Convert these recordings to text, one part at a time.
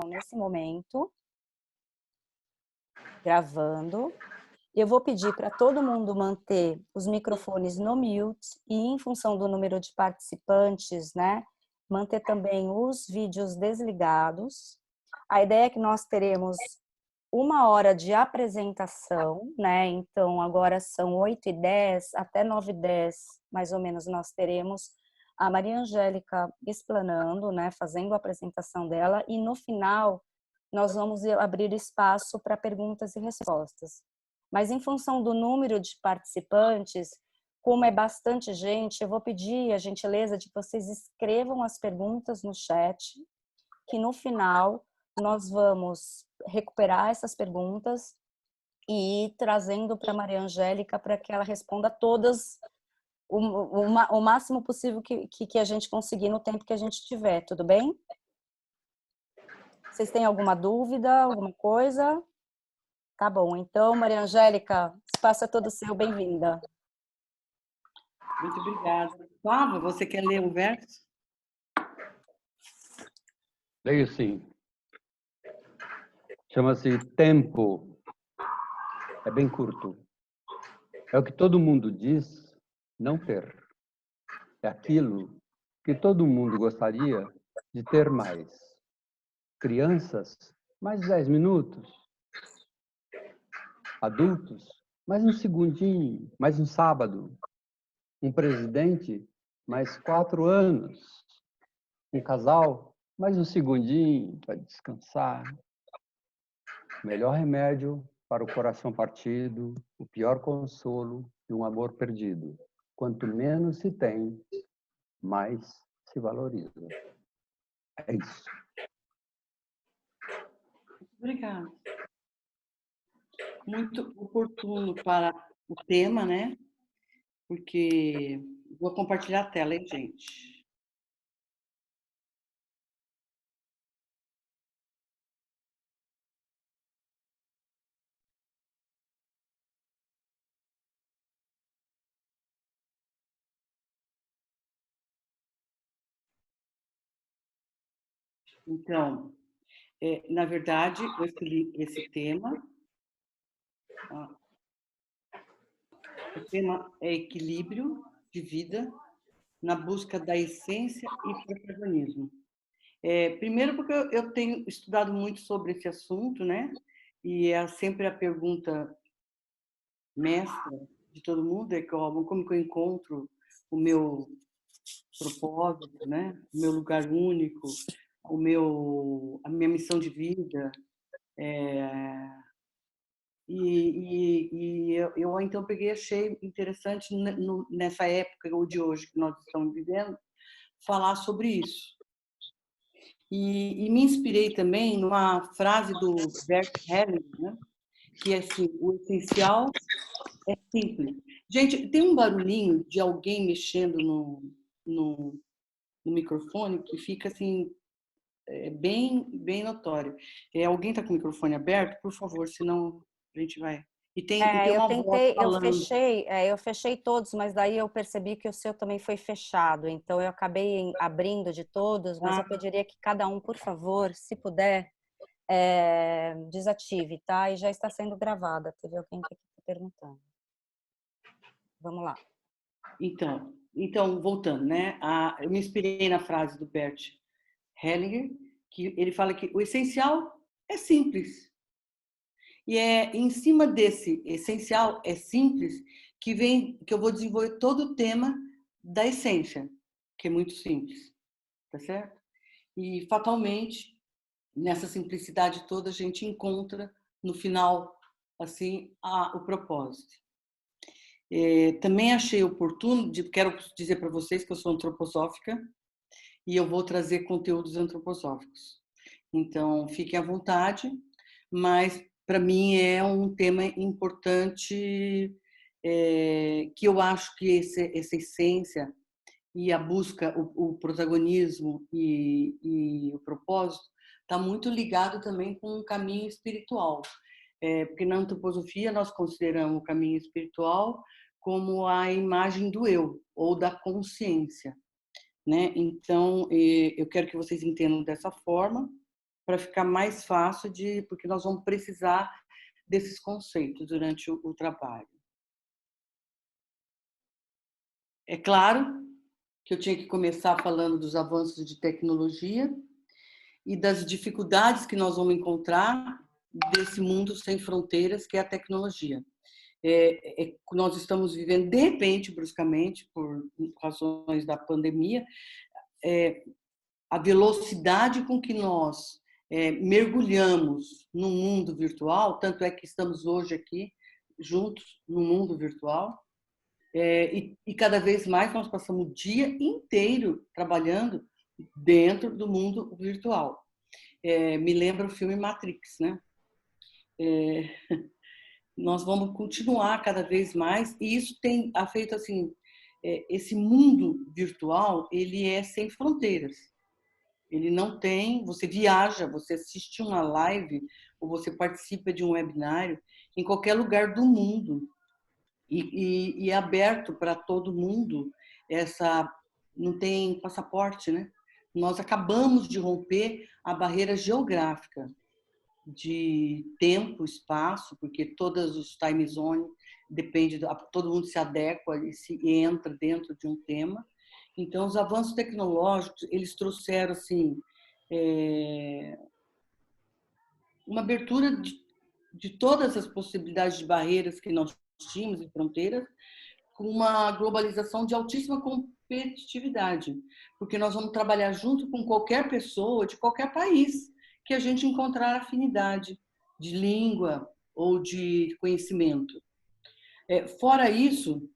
nesse momento, gravando. Eu vou pedir para todo mundo manter os microfones no mute e, em função do número de participantes, né, manter também os vídeos desligados. A ideia é que nós teremos 1 hora de apresentação, né? Então, agora são 8h10, até 9h10, mais ou menos, nós teremos a Maria Angélica explanando, né, fazendo a apresentação dela, e no final nós vamos abrir espaço para perguntas e respostas. Mas em função do número de participantes, como é bastante gente, eu vou pedir a gentileza de que vocês escrevam as perguntas no chat, que no final nós vamos recuperar essas perguntas e ir trazendo para a Maria Angélica para que ela responda todas o máximo possível que a gente conseguir no tempo que a gente tiver, tudo bem? Vocês têm alguma dúvida, alguma coisa? Tá bom, então, Maria Angélica, espaço é todo seu, bem-vinda. Muito obrigada. Flávia, você quer ler um verso? Leio sim. Chama-se Tempo. É bem curto. É o que todo mundo diz não ter. É aquilo que todo mundo gostaria de ter mais. Crianças, mais 10 minutos. Adultos, mais um segundinho, mais um sábado. Um presidente, mais 4 anos. Um casal, mais um segundinho para descansar. O melhor remédio para o coração partido, o pior consolo de um amor perdido. Quanto menos se tem, mais se valoriza. É isso. Obrigada. Muito oportuno para o tema, né? Porque vou compartilhar a tela, hein, gente? Então, na verdade, eu escolhi esse tema. O tema é equilíbrio de vida na busca da essência e protagonismo. Primeiro porque eu tenho estudado muito sobre esse assunto, né? E é sempre a pergunta mestra de todo mundo, é como que eu encontro o meu propósito, né? O meu lugar único, a minha missão de vida. Eu então peguei, achei interessante nessa época ou de hoje que nós estamos vivendo, falar sobre isso. E me inspirei também numa frase do Bert Hellinger, né? Que é assim: o essencial é simples. Gente, tem um barulhinho de alguém mexendo no microfone que fica assim, bem notório. Alguém está com o microfone aberto? Por favor, senão a gente vai. E tem uma voz falando. Eu fechei todos, mas daí eu percebi que o seu também foi fechado, então eu acabei abrindo de todos, mas eu pediria que cada um, por favor, se puder, desative, tá? E já está sendo gravada, teve alguém que está perguntando. Vamos lá. Então, voltando, né? Eu me inspirei na frase do Bert Hellinger, que ele fala que o essencial é simples. E é em cima desse essencial, é simples, que eu vou desenvolver todo o tema da essência, que é muito simples, tá certo? E fatalmente, nessa simplicidade toda, a gente encontra no final, assim, o propósito. Também achei oportuno, quero dizer para vocês que eu sou antroposófica e eu vou trazer conteúdos antroposóficos. Então, fiquem à vontade, mas para mim é um tema importante, que eu acho que essa essência e a busca, o protagonismo e o propósito está muito ligado também com o caminho espiritual. Porque na antroposofia nós consideramos o caminho espiritual como a imagem do eu, ou da consciência, né? Então, eu quero que vocês entendam dessa forma, para ficar mais fácil porque nós vamos precisar desses conceitos durante o trabalho. É claro que eu tinha que começar falando dos avanços de tecnologia e das dificuldades que nós vamos encontrar desse mundo sem fronteiras, que é a tecnologia. Nós estamos vivendo, de repente, bruscamente, por razões da pandemia, a velocidade com que nós mergulhamos no mundo virtual, tanto é que estamos hoje aqui juntos no mundo virtual, e cada vez mais nós passamos o dia inteiro trabalhando dentro do mundo virtual. Me lembra o filme Matrix, né? Nós vamos continuar cada vez mais, e isso tem feito assim, esse mundo virtual, ele é sem fronteiras. Ele não tem, você viaja, você assiste uma live ou você participa de um webinário em qualquer lugar do mundo e é aberto para todo mundo. Não tem passaporte, né? Nós acabamos de romper a barreira geográfica de tempo, espaço, porque todos os time zones todo mundo se adequa e se entra dentro de um tema. Então, os avanços tecnológicos, eles trouxeram assim uma abertura de todas as possibilidades de barreiras que nós tínhamos e fronteiras, com uma globalização de altíssima competitividade, porque nós vamos trabalhar junto com qualquer pessoa de qualquer país que a gente encontrar afinidade de língua ou de conhecimento. Fora isso,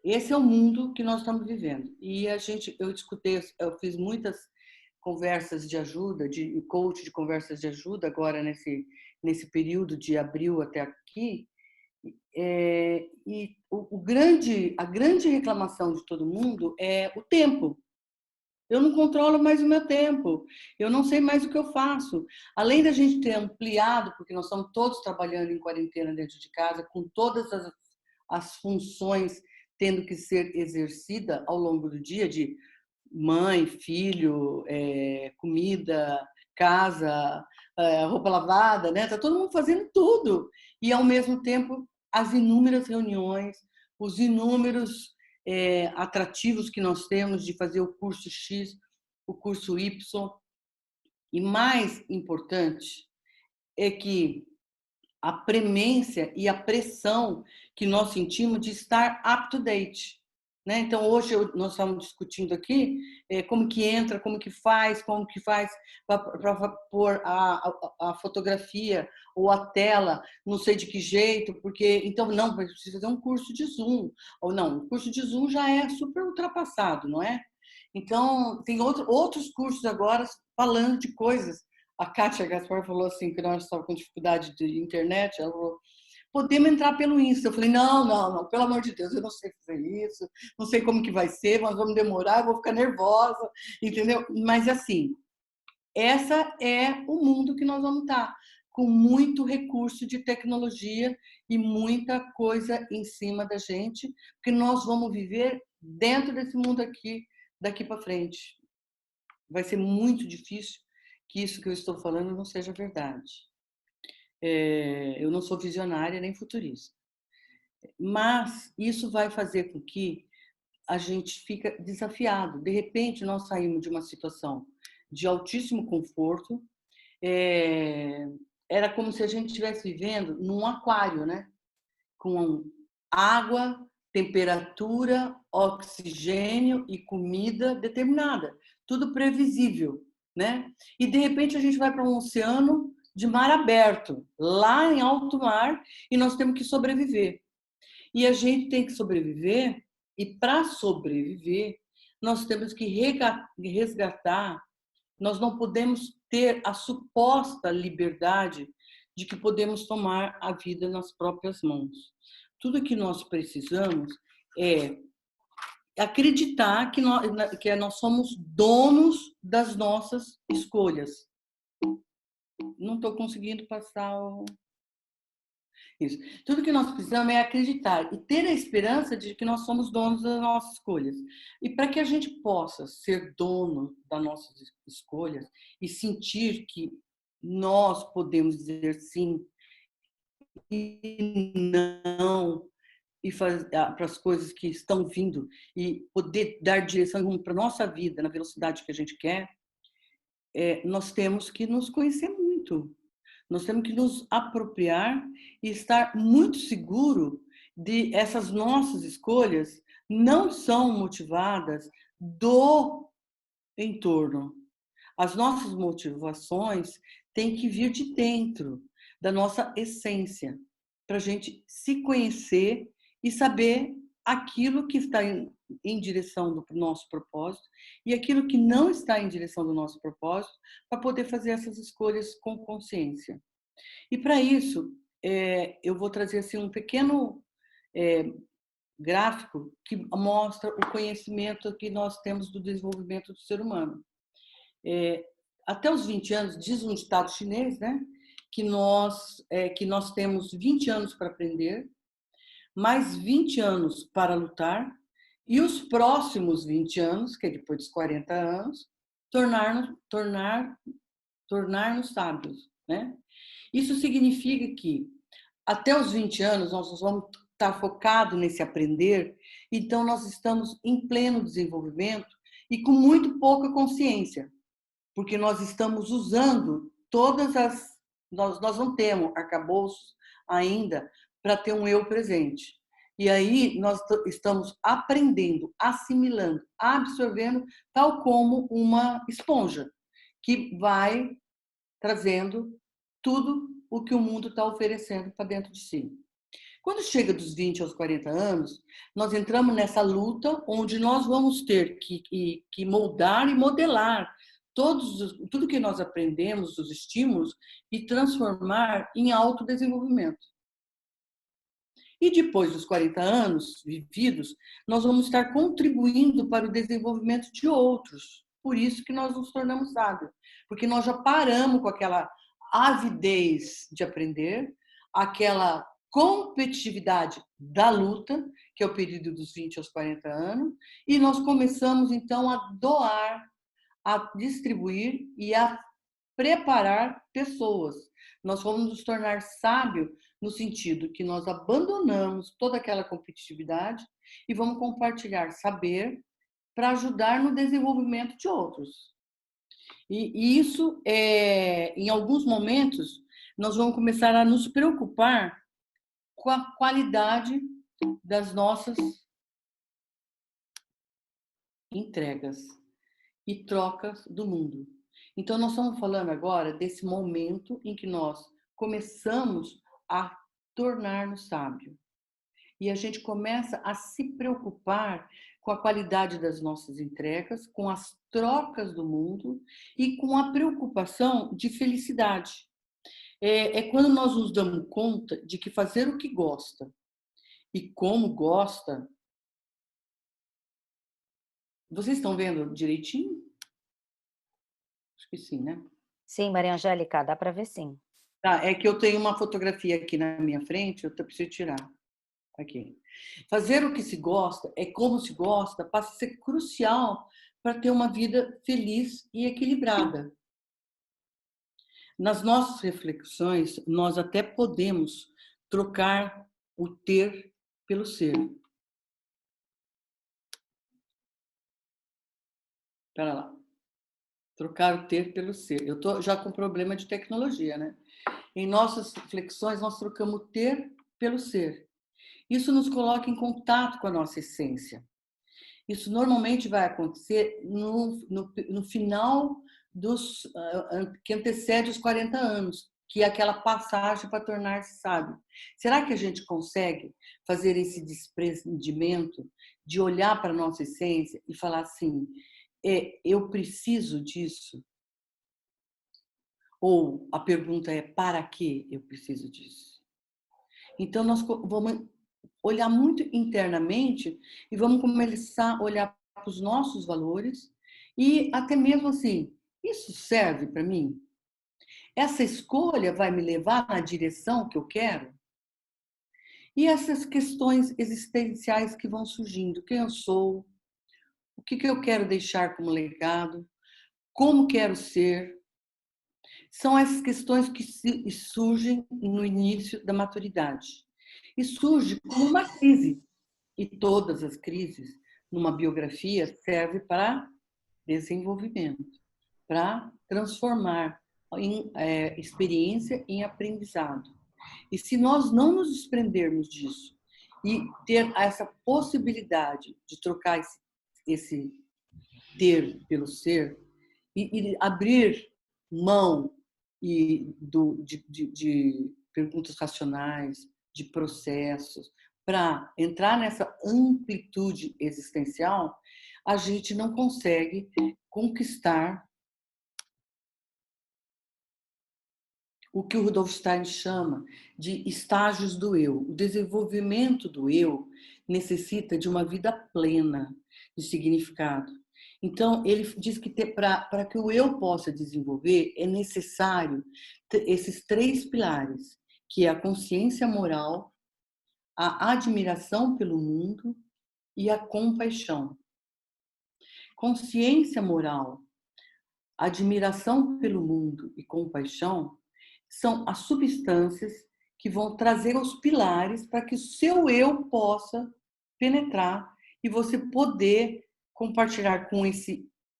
esse é o mundo que nós estamos vivendo. E eu fiz muitas conversas de ajuda, de coach de conversas de ajuda, agora nesse período de abril até aqui. E a grande reclamação de todo mundo é o tempo. Eu não controlo mais o meu tempo, eu não sei mais o que eu faço. Além da gente ter ampliado, porque nós estamos todos trabalhando em quarentena dentro de casa, com todas as funções tendo que ser exercida ao longo do dia, de mãe, filho, comida, casa, roupa lavada, né? Tá todo mundo fazendo tudo. E, ao mesmo tempo, as inúmeras reuniões, os inúmeros atrativos que nós temos de fazer o curso X, o curso Y. E mais importante é que a premência e a pressão que nós sentimos de estar up to date. Né? Então, hoje nós estamos discutindo aqui como que entra, como que faz para pôr a fotografia ou a tela, não sei de que jeito, porque, então, não, precisa fazer um curso de Zoom. Ou não, o curso de Zoom já é super ultrapassado, não é? Então, tem outros cursos agora falando de coisas. A Kátia Gaspar falou assim, que nós estávamos com dificuldade de internet, ela falou, podemos entrar pelo Insta. Eu falei, não, pelo amor de Deus, eu não sei fazer isso, não sei como que vai ser, nós vamos demorar, eu vou ficar nervosa, entendeu? Mas, assim, essa é o mundo que nós vamos estar, com muito recurso de tecnologia e muita coisa em cima da gente, porque nós vamos viver dentro desse mundo aqui, daqui para frente. Vai ser muito difícil que isso que eu estou falando não seja verdade. Eu não sou visionária nem futurista. Mas isso vai fazer com que a gente fique desafiado. De repente, nós saímos de uma situação de altíssimo conforto. Era como se a gente estivesse vivendo num aquário, né? Com água, temperatura, oxigênio e comida determinada. Tudo previsível, né? E, de repente, a gente vai para um oceano de mar aberto, lá em alto mar, e nós temos que sobreviver. E a gente tem que sobreviver, e para sobreviver, nós temos que resgatar, nós não podemos ter a suposta liberdade de que podemos tomar a vida nas próprias mãos. Tudo que nós precisamos é acreditar que nós somos donos das nossas escolhas. Não estou conseguindo passar o... Isso. Tudo que nós precisamos é acreditar e ter a esperança de que nós somos donos das nossas escolhas. E para que a gente possa ser dono das nossas escolhas e sentir que nós podemos dizer sim e não e para as coisas que estão vindo e poder dar direção e rumo para a nossa vida na velocidade que a gente quer, nós temos que nos conhecer muito. Nós temos que nos apropriar e estar muito seguro de essas nossas escolhas não são motivadas do entorno. As nossas motivações têm que vir de dentro, da nossa essência, para a gente se conhecer e saber aquilo que está em direção do nosso propósito e aquilo que não está em direção do nosso propósito, para poder fazer essas escolhas com consciência. E para isso, eu vou trazer assim, um pequeno gráfico que mostra o conhecimento que nós temos do desenvolvimento do ser humano. Até os 20 anos, diz um ditado chinês, né, que nós temos 20 anos para aprender, mais 20 anos para lutar, e os próximos 20 anos, que é depois dos 40 anos, tornar-nos sábios, né? Isso significa que até os 20 anos nós vamos estar focados nesse aprender, então nós estamos em pleno desenvolvimento e com muito pouca consciência, porque nós estamos usando nós não temos arcabouços ainda para ter um eu presente. E aí nós estamos aprendendo, assimilando, absorvendo, tal como uma esponja, que vai trazendo tudo o que o mundo está oferecendo para dentro de si. Quando chega dos 20 aos 40 anos, nós entramos nessa luta onde nós vamos ter que moldar e modelar tudo que nós aprendemos, os estímulos, e transformar em autodesenvolvimento. E depois dos 40 anos vividos, nós vamos estar contribuindo para o desenvolvimento de outros. Por isso que nós nos tornamos sábios, porque nós já paramos com aquela avidez de aprender, aquela competitividade da luta, que é o período dos 20 aos 40 anos, e nós começamos então a doar, a distribuir e a preparar pessoas. Nós vamos nos tornar sábios no sentido que nós abandonamos toda aquela competitividade e vamos compartilhar saber para ajudar no desenvolvimento de outros. E isso, em alguns momentos, nós vamos começar a nos preocupar com a qualidade das nossas entregas e trocas do mundo. Então, nós estamos falando agora desse momento em que nós começamos a tornar-nos sábios. E a gente começa a se preocupar com a qualidade das nossas entregas, com as trocas do mundo e com a preocupação de felicidade. É quando nós nos damos conta de que fazer o que gosta e como gosta. Vocês estão vendo direitinho? Acho que sim, né? Sim, Maria Angélica, dá para ver sim. Tá, é que eu tenho uma fotografia aqui na minha frente, eu preciso tirar. Aqui. Fazer o que se gosta, como se gosta, passa a ser crucial para ter uma vida feliz e equilibrada. Nas nossas reflexões, nós até podemos trocar o ter pelo ser. Espera lá. Trocar o ter pelo ser. Eu estou já com problema de tecnologia, né? Em nossas reflexões, nós trocamos o ter pelo ser. Isso nos coloca em contato com a nossa essência. Isso normalmente vai acontecer no final que antecede os 40 anos, que é aquela passagem para tornar-se sábio. Será que a gente consegue fazer esse desprendimento de olhar para a nossa essência e falar assim, eu preciso disso? Ou a pergunta é, para que eu preciso disso? Então, nós vamos olhar muito internamente e vamos começar a olhar para os nossos valores e até mesmo assim, isso serve para mim? Essa escolha vai me levar na direção que eu quero? E essas questões existenciais que vão surgindo. Quem eu sou? O que eu quero deixar como legado? Como quero ser? São essas questões que surgem no início da maturidade. E surge como uma crise. E todas as crises, numa biografia, servem para desenvolvimento, para transformar experiência em aprendizado. E se nós não nos desprendermos disso e ter essa possibilidade de trocar esse ter pelo ser e abrir mão de perguntas racionais, de processos, para entrar nessa amplitude existencial, a gente não consegue conquistar o que o Rudolf Steiner chama de estágios do eu. O desenvolvimento do eu necessita de uma vida plena de significado. Então, ele diz que para que o eu possa desenvolver, é necessário esses 3 pilares, que é a consciência moral, a admiração pelo mundo e a compaixão. Consciência moral, admiração pelo mundo e compaixão são as substâncias que vão trazer os pilares para que o seu eu possa penetrar e você poder compartilhar com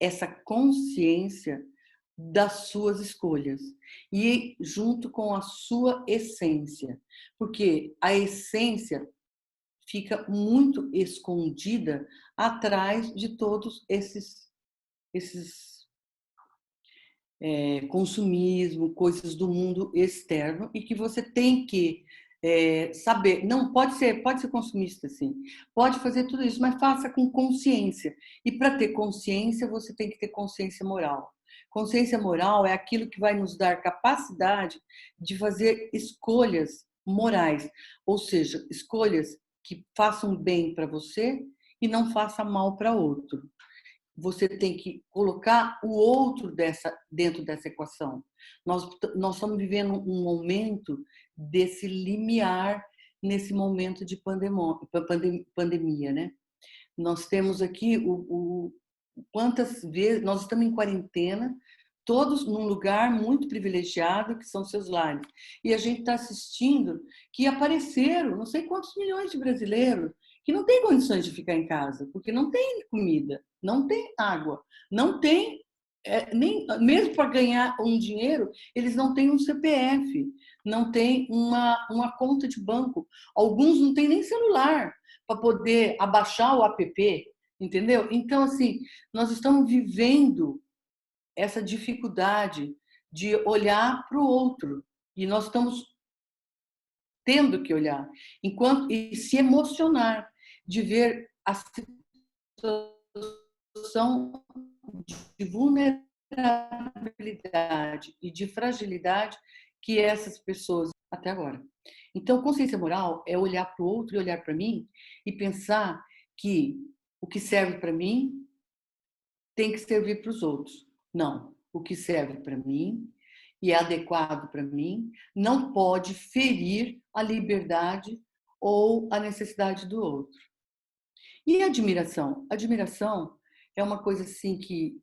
essa consciência das suas escolhas e junto com a sua essência, porque a essência fica muito escondida atrás de todos esses consumismo, coisas do mundo externo, e que você tem que saber. Não pode ser consumista, sim. Pode fazer tudo isso, mas faça com consciência. E para ter consciência, você tem que ter consciência moral. Consciência moral é aquilo que vai nos dar capacidade de fazer escolhas morais, ou seja, escolhas que façam bem para você e não façam mal para outro. Você tem que colocar o outro dentro dessa equação. Nós estamos vivendo um momento desse limiar nesse momento de pandemia, né? Nós temos aqui quantas vezes nós estamos em quarentena, todos num lugar muito privilegiado, que são seus lares. E a gente está assistindo que apareceram não sei quantos milhões de brasileiros que não têm condições de ficar em casa, porque não tem comida, não tem água, não tem, nem mesmo para ganhar um dinheiro, eles não têm um CPF, não têm uma conta de banco. Alguns não têm nem celular para poder abaixar o app, entendeu? Então, assim, nós estamos vivendo essa dificuldade de olhar para o outro e nós estamos tendo que olhar e se emocionar de ver a situação de vulnerabilidade e de fragilidade que essas pessoas até agora. Então, consciência moral é olhar para o outro e olhar para mim e pensar que o que serve para mim tem que servir para os outros. Não, o que serve para mim e é adequado para mim não pode ferir a liberdade ou a necessidade do outro. E a admiração? Admiração é uma coisa assim que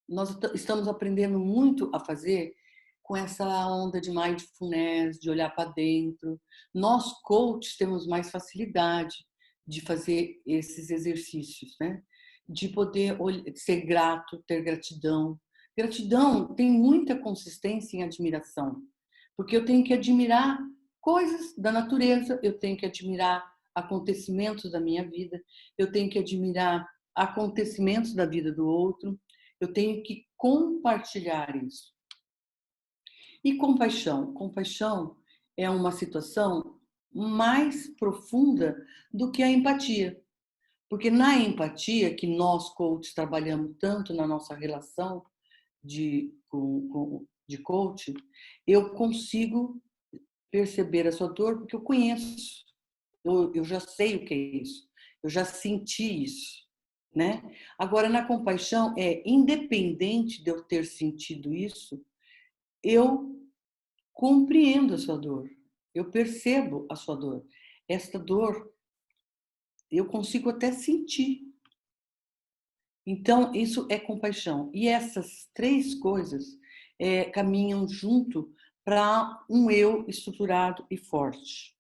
nós estamos aprendendo muito a fazer com essa onda de mindfulness, de olhar para dentro. Nós, coaches, temos mais facilidade de fazer esses exercícios, né? De poder ser grato, ter gratidão. Gratidão tem muita consistência em admiração, porque eu tenho que admirar coisas da natureza, eu tenho que admirar acontecimentos da minha vida, eu tenho que admirar acontecimentos da vida do outro, eu tenho que compartilhar isso. E compaixão? Compaixão é uma situação mais profunda do que a empatia. Porque na empatia, que nós, coaches, trabalhamos tanto na nossa relação de coach, eu consigo perceber a sua dor porque eu conheço. Eu já sei o que é isso. Eu já senti isso. Né? Agora, na compaixão, independente de eu ter sentido isso, eu compreendo a sua dor, eu percebo a sua dor. esta dor eu consigo até sentir. Então, isso é compaixão. E essas três coisas caminham junto para um eu estruturado e forte.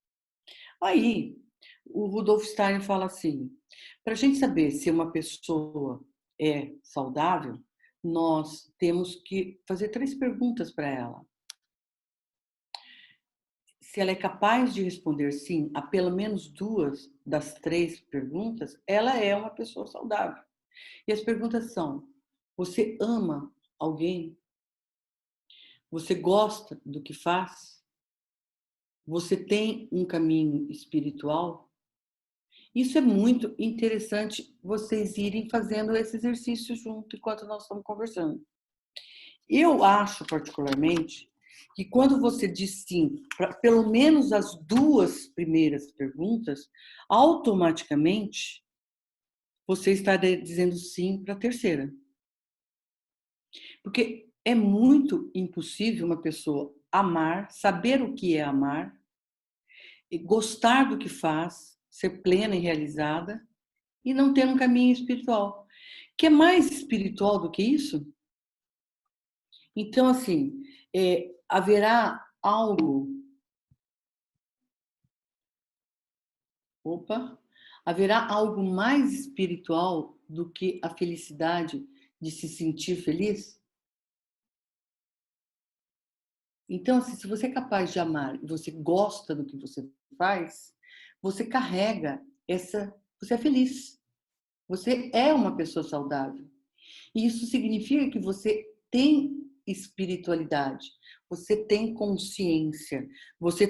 Aí, o Rudolf Steiner fala assim, para a gente saber se uma pessoa é saudável, nós temos que fazer 3 perguntas para ela. Se ela é capaz de responder sim a pelo menos 2 das 3 perguntas, ela é uma pessoa saudável. E as perguntas são: você ama alguém? Você gosta do que faz? Você tem um caminho espiritual? Isso é muito interessante vocês irem fazendo esse exercício junto enquanto nós estamos conversando. Eu acho, particularmente, que quando você diz sim para pelo menos as 2 primeiras perguntas, automaticamente você está dizendo sim para a terceira. Porque é muito impossível uma pessoa amar, saber o que é amar, e gostar do que faz, ser plena e realizada, e não ter um caminho espiritual. Que é mais espiritual do que isso? Então, assim, haverá algo... Haverá algo mais espiritual do que a felicidade de se sentir feliz? Então, assim, se você é capaz de amar e você gosta do que você faz, você carrega essa... Você é feliz. Você é uma pessoa saudável. E isso significa que você tem espiritualidade, você tem consciência, você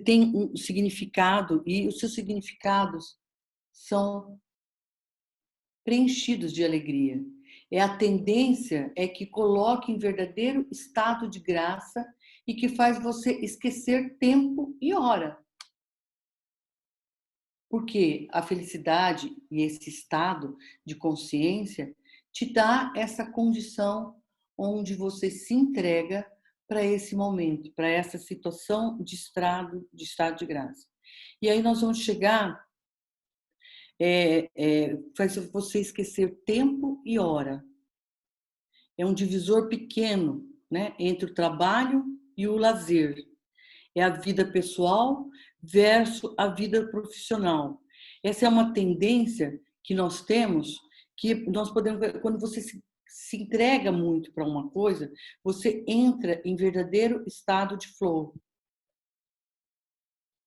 tem um significado e os seus significados são preenchidos de alegria. A tendência é que coloque em verdadeiro estado de graça e que faz você esquecer tempo e hora. Porque a felicidade e esse estado de consciência te dá essa condição onde você se entrega para esse momento, para essa situação de estado de graça. E aí nós vamos chegar, faz você esquecer tempo e hora. É um divisor pequeno, né, entre o trabalho e o lazer. É a vida pessoal versus a vida profissional. Essa é uma tendência que nós temos, que nós podemos ver, quando você se entrega muito para uma coisa, você entra em verdadeiro estado de flow.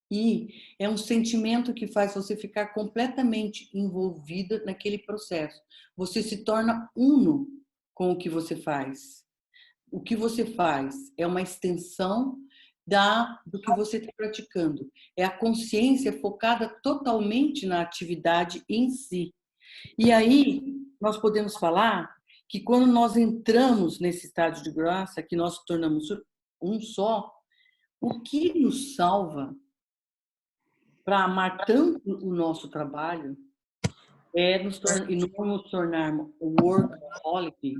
E é um sentimento que faz você ficar completamente envolvida naquele processo. Você se torna uno com o que você faz. O que você faz é uma extensão do que você está praticando. É a consciência focada totalmente na atividade em si. E aí, nós podemos falar que quando nós entramos nesse estado de graça, que nós tornamos um só, o que nos salva para amar tanto o nosso trabalho e não nos tornarmos workaholic.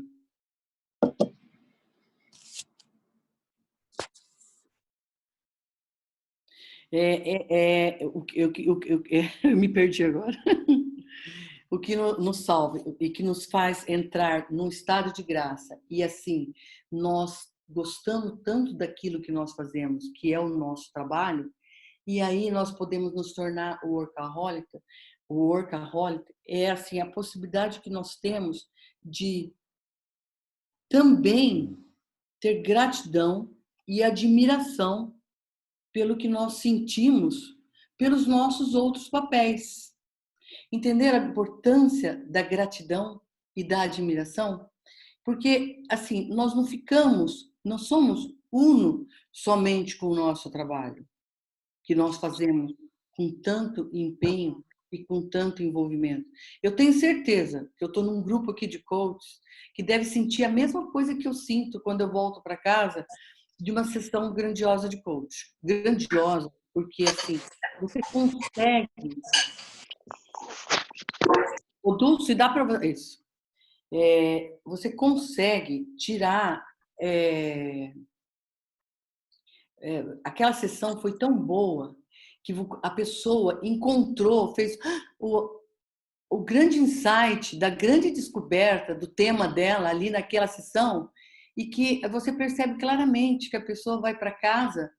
Eu me perdi agora. O que nos salva e que nos faz entrar num estado de graça. E assim, nós gostamos tanto daquilo que nós fazemos, que é o nosso trabalho, e aí nós podemos nos tornar o workaholic. O workaholic é assim a possibilidade que nós temos de também ter gratidão e admiração pelo que nós sentimos pelos nossos outros papéis. Entender a importância da gratidão e da admiração? Porque, assim, nós somos uno somente com o nosso trabalho, que nós fazemos com tanto empenho e com tanto envolvimento. Eu tenho certeza que eu estou num grupo aqui de coaches que deve sentir a mesma coisa que eu sinto quando eu volto para casa de uma sessão grandiosa de coach. Grandiosa, porque, assim, você consegue... O Dulce, dá para isso. Você consegue tirar aquela sessão foi tão boa que a pessoa encontrou, fez o grande insight da grande descoberta do tema dela ali naquela sessão, e que você percebe claramente que a pessoa vai para casa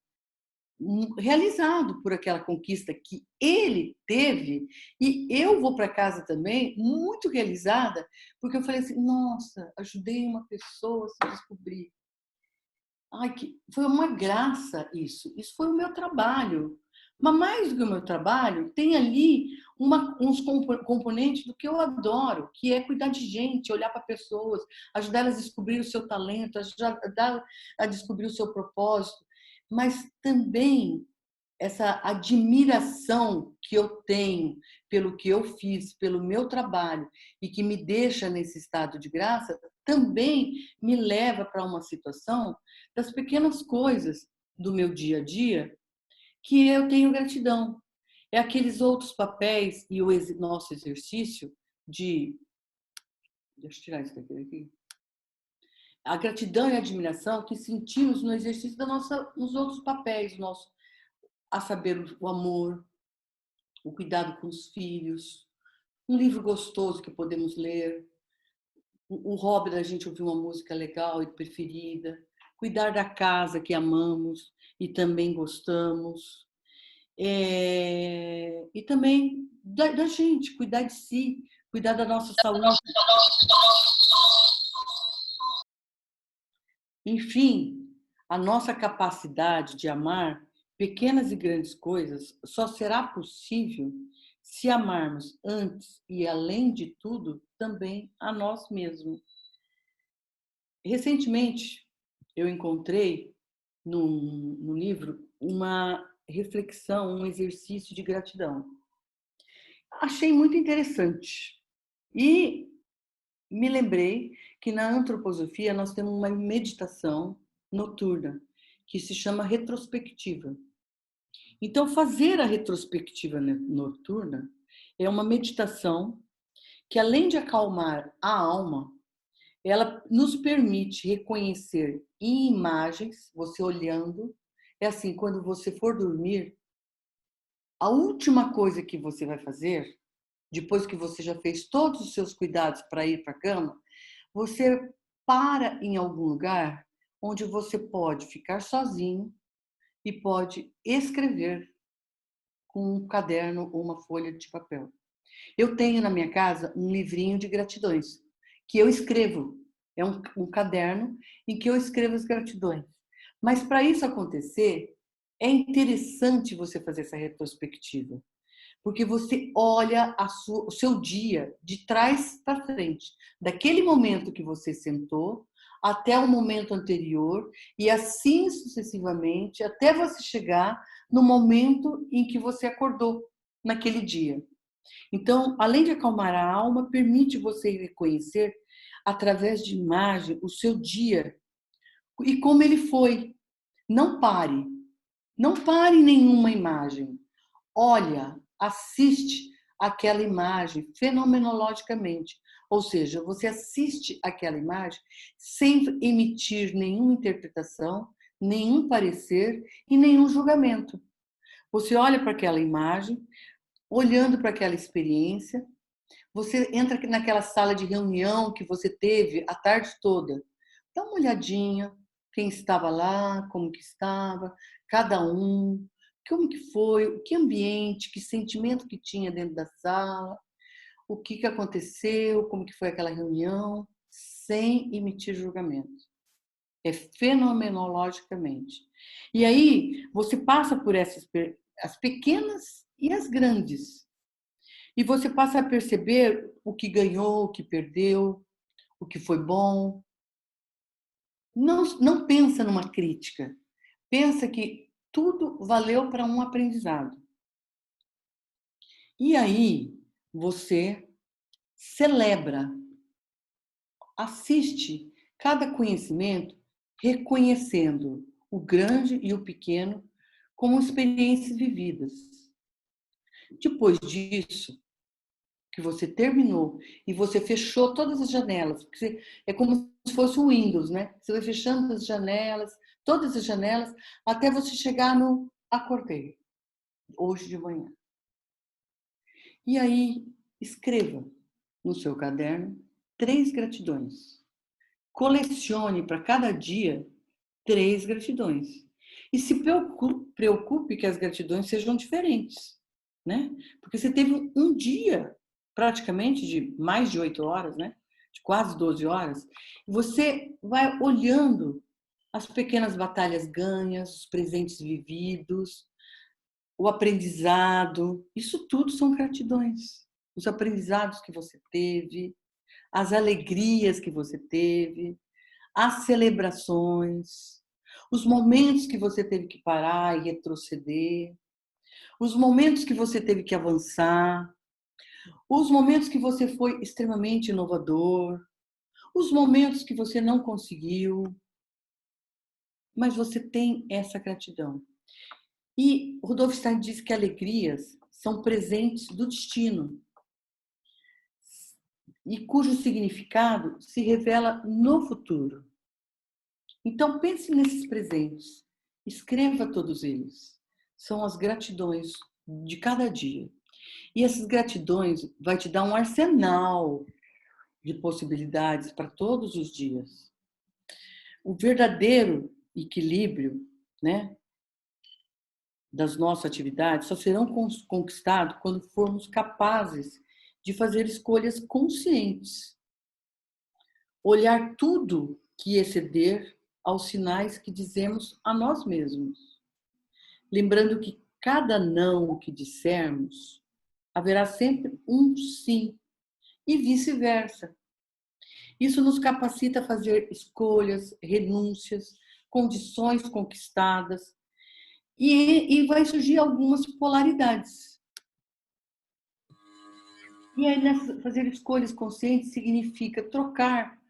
realizado por aquela conquista que ele teve, e eu vou para casa também muito realizada, porque eu falei assim, nossa, ajudei uma pessoa a se descobrir. Ai, foi uma graça isso. Isso foi o meu trabalho. Mas mais do que o meu trabalho, tem ali uns componentes do que eu adoro, que é cuidar de gente, olhar para pessoas, ajudar elas a descobrir o seu talento, ajudar a descobrir o seu propósito, mas também essa admiração que eu tenho pelo que eu fiz, pelo meu trabalho, e que me deixa nesse estado de graça, também me leva para uma situação das pequenas coisas do meu dia a dia que eu tenho gratidão. É aqueles outros papéis e o nosso exercício de... Deixa eu tirar isso daqui. A gratidão e a admiração que sentimos no exercício nos outros papéis, a saber, o amor, o cuidado com os filhos, um livro gostoso que podemos ler, o hobby da gente ouvir uma música legal e preferida, cuidar da casa que amamos e também gostamos, e também da gente, cuidar de si, cuidar da nossa saúde. Enfim, a nossa capacidade de amar pequenas e grandes coisas só será possível se amarmos antes e, além de tudo, também a nós mesmos. Recentemente, eu encontrei no livro uma reflexão, um exercício de gratidão. Achei muito interessante e me lembrei que na antroposofia nós temos uma meditação noturna que se chama retrospectiva. Então, fazer a retrospectiva noturna é uma meditação que, além de acalmar a alma, ela nos permite reconhecer em imagens, você olhando, é assim, quando você for dormir, a última coisa que você vai fazer, depois que você já fez todos os seus cuidados para ir para a cama, você para em algum lugar onde você pode ficar sozinho e pode escrever com um caderno ou uma folha de papel. Eu tenho na minha casa um livrinho de gratidões, que eu escrevo. É um caderno em que eu escrevo as gratidões. Mas para isso acontecer, é interessante você fazer essa retrospectiva. Porque você olha o seu dia de trás para frente. Daquele momento que você sentou até o momento anterior e assim sucessivamente até você chegar no momento em que você acordou naquele dia. Então, além de acalmar a alma, permite você reconhecer, através de imagem, o seu dia e como ele foi. Não pare. Não pare em nenhuma imagem. Olha, assiste aquela imagem fenomenologicamente. Ou seja, você assiste aquela imagem sem emitir nenhuma interpretação, nenhum parecer e nenhum julgamento. Você olha para aquela imagem, olhando para aquela experiência, você entra naquela sala de reunião que você teve a tarde toda. Dá uma olhadinha, quem estava lá, como que estava, cada um, como que foi, que ambiente, que sentimento que tinha dentro da sala, o que aconteceu, como que foi aquela reunião, sem emitir julgamento. É fenomenologicamente. E aí você passa por as pequenas e as grandes. E você passa a perceber o que ganhou, o que perdeu, o que foi bom. Não pensa numa crítica. Pensa que tudo valeu para um aprendizado. E aí você celebra, assiste cada conhecimento reconhecendo o grande e o pequeno como experiências vividas. Depois disso, que você terminou e você fechou todas as janelas, porque é como se fosse o Windows, né? Você vai fechando as janelas, todas as janelas, até você chegar no acordei, hoje de manhã. E aí, escreva no seu caderno 3 gratidões. Colecione para cada dia 3 gratidões. E se preocupe que as gratidões sejam diferentes, né? Porque você teve um dia, praticamente, de mais de 8 horas, né? De quase 12 horas. E você vai olhando as pequenas batalhas ganhas, os presentes vividos, o aprendizado. Isso tudo são gratidões. Os aprendizados que você teve, as alegrias que você teve, as celebrações, os momentos que você teve que parar e retroceder, os momentos que você teve que avançar, os momentos que você foi extremamente inovador, os momentos que você não conseguiu, mas você tem essa gratidão. E Rudolf Steiner diz que alegrias são presentes do destino e cujo significado se revela no futuro. Então, pense nesses presentes, escreva todos eles. São as gratidões de cada dia. E essas gratidões vai te dar um arsenal de possibilidades para todos os dias. O verdadeiro equilíbrio, né, das nossas atividades só serão conquistados quando formos capazes de fazer escolhas conscientes. Olhar tudo que exceder aos sinais que dizemos a nós mesmos. Lembrando que cada não que dissermos, haverá sempre um sim e vice-versa. Isso nos capacita a fazer escolhas, renúncias, condições conquistadas e vai surgir algumas polaridades. E aí, fazer escolhas conscientes significa trocar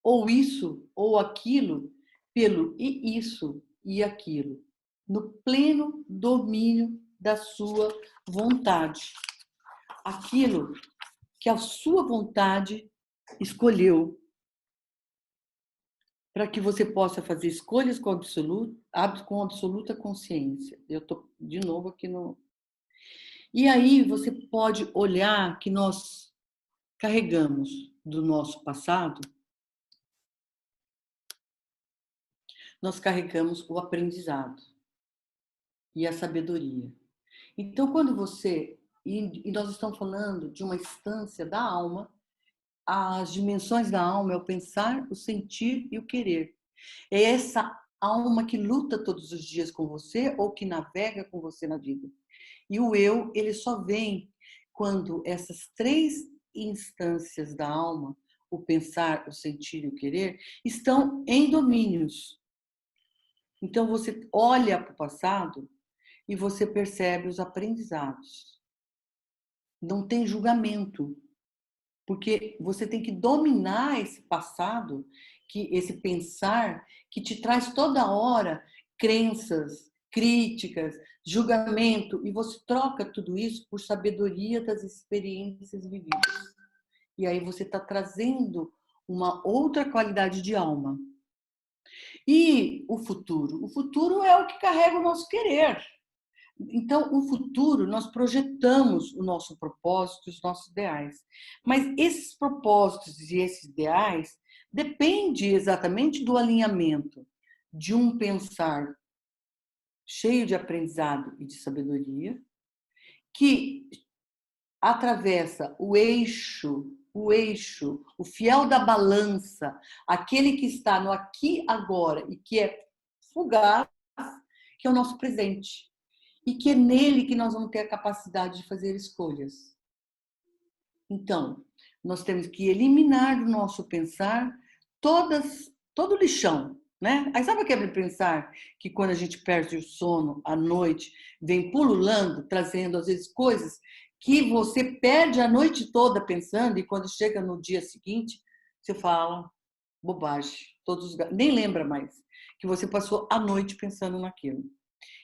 ou isso ou aquilo pelo e isso e aquilo, no pleno domínio da sua vontade. Aquilo que a sua vontade escolheu, para que você possa fazer escolhas com absoluta consciência. Eu estou de novo aqui no... E aí você pode olhar que nós carregamos do nosso passado, nós carregamos o aprendizado e a sabedoria. Então, quando você... E nós estamos falando de uma instância da alma, as dimensões da alma é o pensar, o sentir e o querer. É essa alma que luta todos os dias com você ou que navega com você na vida. E o eu, ele só vem quando essas 3 instâncias da alma, o pensar, o sentir e o querer, estão em domínios. Então você olha para o passado e você percebe os aprendizados. Não tem julgamento. Porque você tem que dominar esse passado, esse pensar que te traz toda hora crenças, críticas, julgamento, e você troca tudo isso por sabedoria das experiências vividas. E aí você está trazendo uma outra qualidade de alma. E o futuro? O futuro é o que carrega o nosso querer. Então, o futuro, nós projetamos o nosso propósito, os nossos ideais. Mas esses propósitos e esses ideais dependem exatamente do alinhamento de um pensar cheio de aprendizado e de sabedoria, que atravessa o eixo, o fiel da balança, aquele que está no aqui agora e que é fugaz, que é o nosso presente. E que é nele que nós vamos ter a capacidade de fazer escolhas. Então, nós temos que eliminar do nosso pensar todo o lixão, né? Aí sabe aquele pensar que quando a gente perde o sono à noite, vem pululando, trazendo às vezes coisas que você perde a noite toda pensando e quando chega no dia seguinte, você fala bobagem, nem lembra mais que você passou a noite pensando naquilo.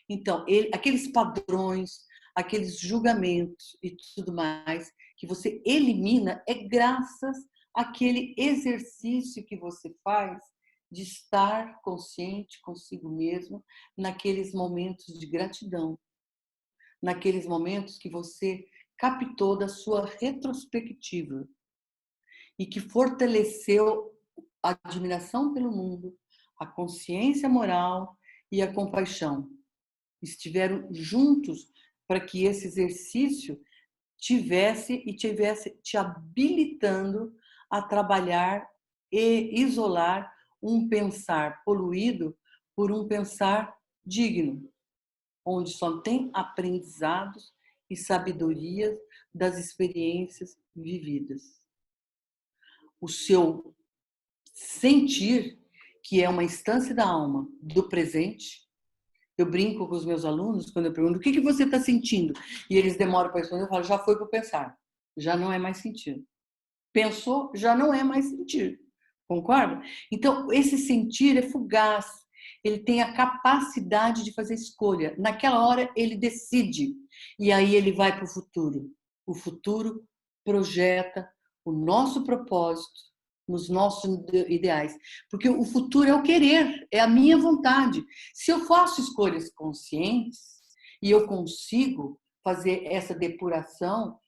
Então, aqueles padrões, aqueles julgamentos e tudo mais que você elimina é graças àquele exercício que você faz de estar consciente consigo mesmo naqueles momentos de gratidão, naqueles momentos que você captou da sua retrospectiva e que fortaleceu a admiração pelo mundo, a consciência moral e a compaixão. Estiveram juntos para que esse exercício tivesse te habilitando a trabalhar e isolar um pensar poluído por um pensar digno, onde só tem aprendizados e sabedorias das experiências vividas. O seu sentir, que é uma instância da alma do presente. Eu brinco com os meus alunos quando eu pergunto: o que você está sentindo? E eles demoram para responder. Eu falo: já foi para o pensar, já não é mais sentir. Pensou, já não é mais sentir. Concorda? Então, esse sentir é fugaz. Ele tem a capacidade de fazer escolha. Naquela hora, ele decide. E aí ele vai para o futuro. O futuro projeta o nosso propósito nos nossos ideais. Porque o futuro é o querer, é a minha vontade. Se eu faço escolhas conscientes e eu consigo fazer essa depuração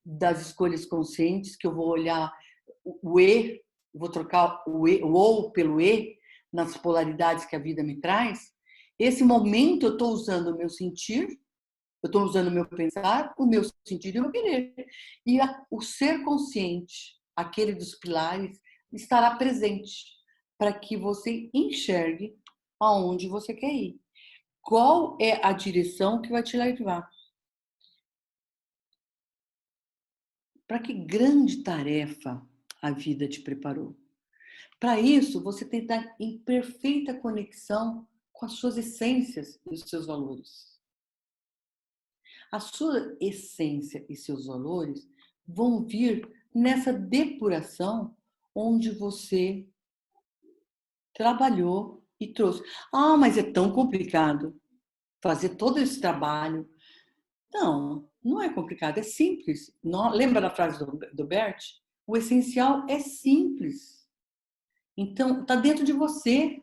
das escolhas conscientes, que eu vou olhar o E, vou trocar o ou pelo E, nas polaridades que a vida me traz, esse momento eu estou usando o meu sentir, eu estou usando o meu pensar, o meu sentir e o meu querer. E o ser consciente, aquele dos pilares, estará presente para que você enxergue aonde você quer ir. Qual é a direção que vai te levar? Para que grande tarefa a vida te preparou? Para isso, você tem que estar em perfeita conexão com as suas essências e os seus valores. A sua essência e seus valores vão vir nessa depuração onde você trabalhou e trouxe. Ah, mas é tão complicado fazer todo esse trabalho. Não, não é complicado, é simples. Não, lembra da frase do Bert? O essencial é simples. Então, está dentro de você.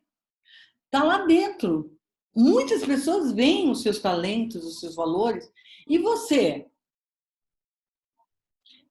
Está lá dentro. Muitas pessoas veem os seus talentos, os seus valores. E você?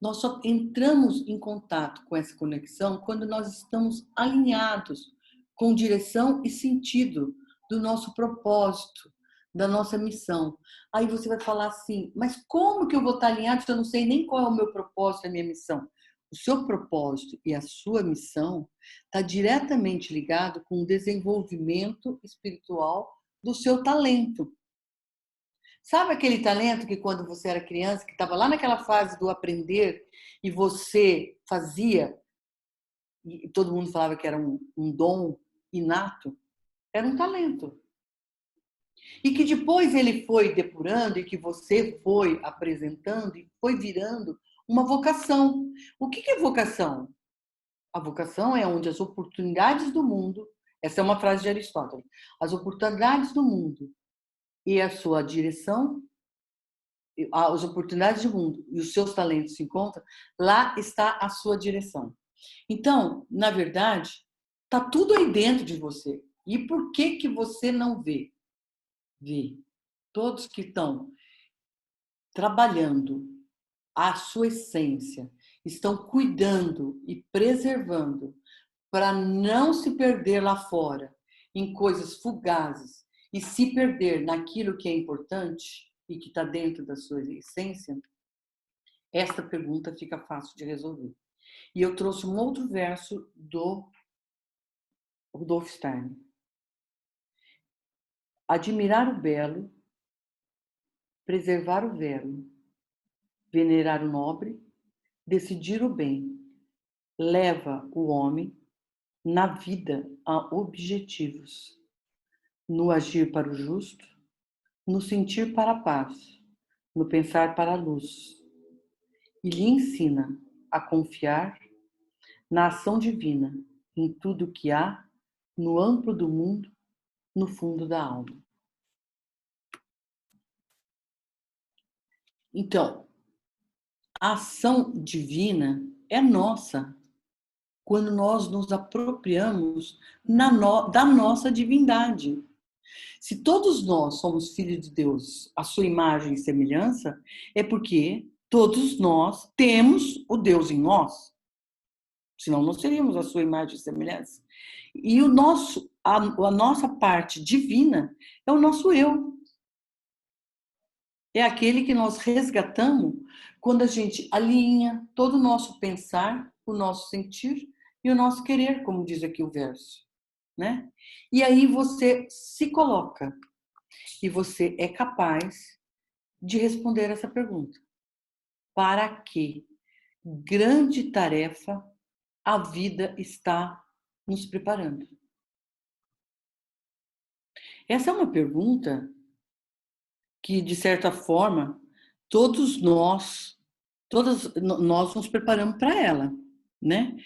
Nós só entramos em contato com essa conexão quando nós estamos alinhados com direção e sentido do nosso propósito, da nossa missão. Aí você vai falar assim, mas como que eu vou estar alinhado se eu não sei nem qual é o meu propósito e a minha missão? O seu propósito e a sua missão está diretamente ligado com o desenvolvimento espiritual do seu talento. Sabe aquele talento que quando você era criança, que estava lá naquela fase do aprender e você fazia, e todo mundo falava que era um dom inato? Era um talento. E que depois ele foi depurando e que você foi apresentando e foi virando uma vocação. O que é vocação? A vocação é onde as oportunidades do mundo, essa é uma frase de Aristóteles, as oportunidades do mundo e a sua direção, as oportunidades do mundo e os seus talentos se encontram, lá está a sua direção. Então, na verdade, está tudo aí dentro de você. E por que você não vê? Vê. Todos que estão trabalhando a sua essência, estão cuidando e preservando para não se perder lá fora em coisas fugazes e se perder naquilo que é importante e que está dentro da sua essência, esta pergunta fica fácil de resolver. E eu trouxe um outro verso do Rudolf Steiner. Admirar o belo, preservar o velo, venerar o nobre, decidir o bem, leva o homem na vida a objetivos, no agir para o justo, no sentir para a paz, no pensar para a luz, e lhe ensina a confiar na ação divina, em tudo que há, no amplo do mundo, no fundo da alma. Então, a ação divina é nossa. quando nós nos apropriamos da nossa divindade. Se todos nós somos filhos de Deus, a sua imagem e semelhança, é porque todos nós temos o Deus em nós. Senão não seríamos a sua imagem e semelhança. E a nossa parte divina é o nosso eu. É aquele que nós resgatamos quando a gente alinha todo o nosso pensar, o nosso sentir e o nosso querer, como diz aqui o verso, né? E aí você se coloca e você é capaz de responder essa pergunta. Para que grande tarefa a vida está nos preparando? Essa é uma pergunta que, de certa forma, todas nós nos preparamos para ela, né?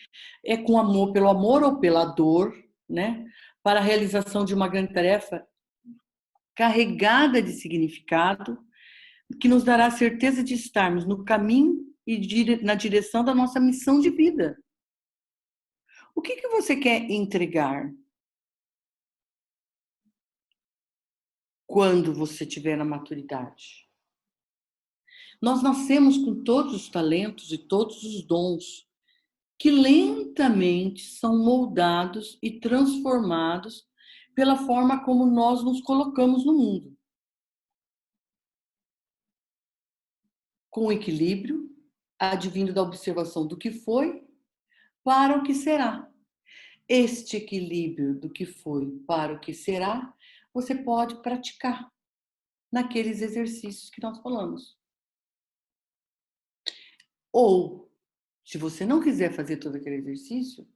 É com amor, pelo amor ou pela dor, né? Para a realização de uma grande tarefa carregada de significado, que nos dará a certeza de estarmos no caminho e na direção da nossa missão de vida. O que você quer entregar quando você tiver na maturidade? Nós nascemos com todos os talentos e todos os dons que lentamente são moldados e transformados pela forma como nós nos colocamos no mundo. Com equilíbrio, advindo da observação do que foi para o que será. Este equilíbrio do que foi para o que será, você pode praticar naqueles exercícios que nós falamos. Ou, se você não quiser fazer todo aquele exercício,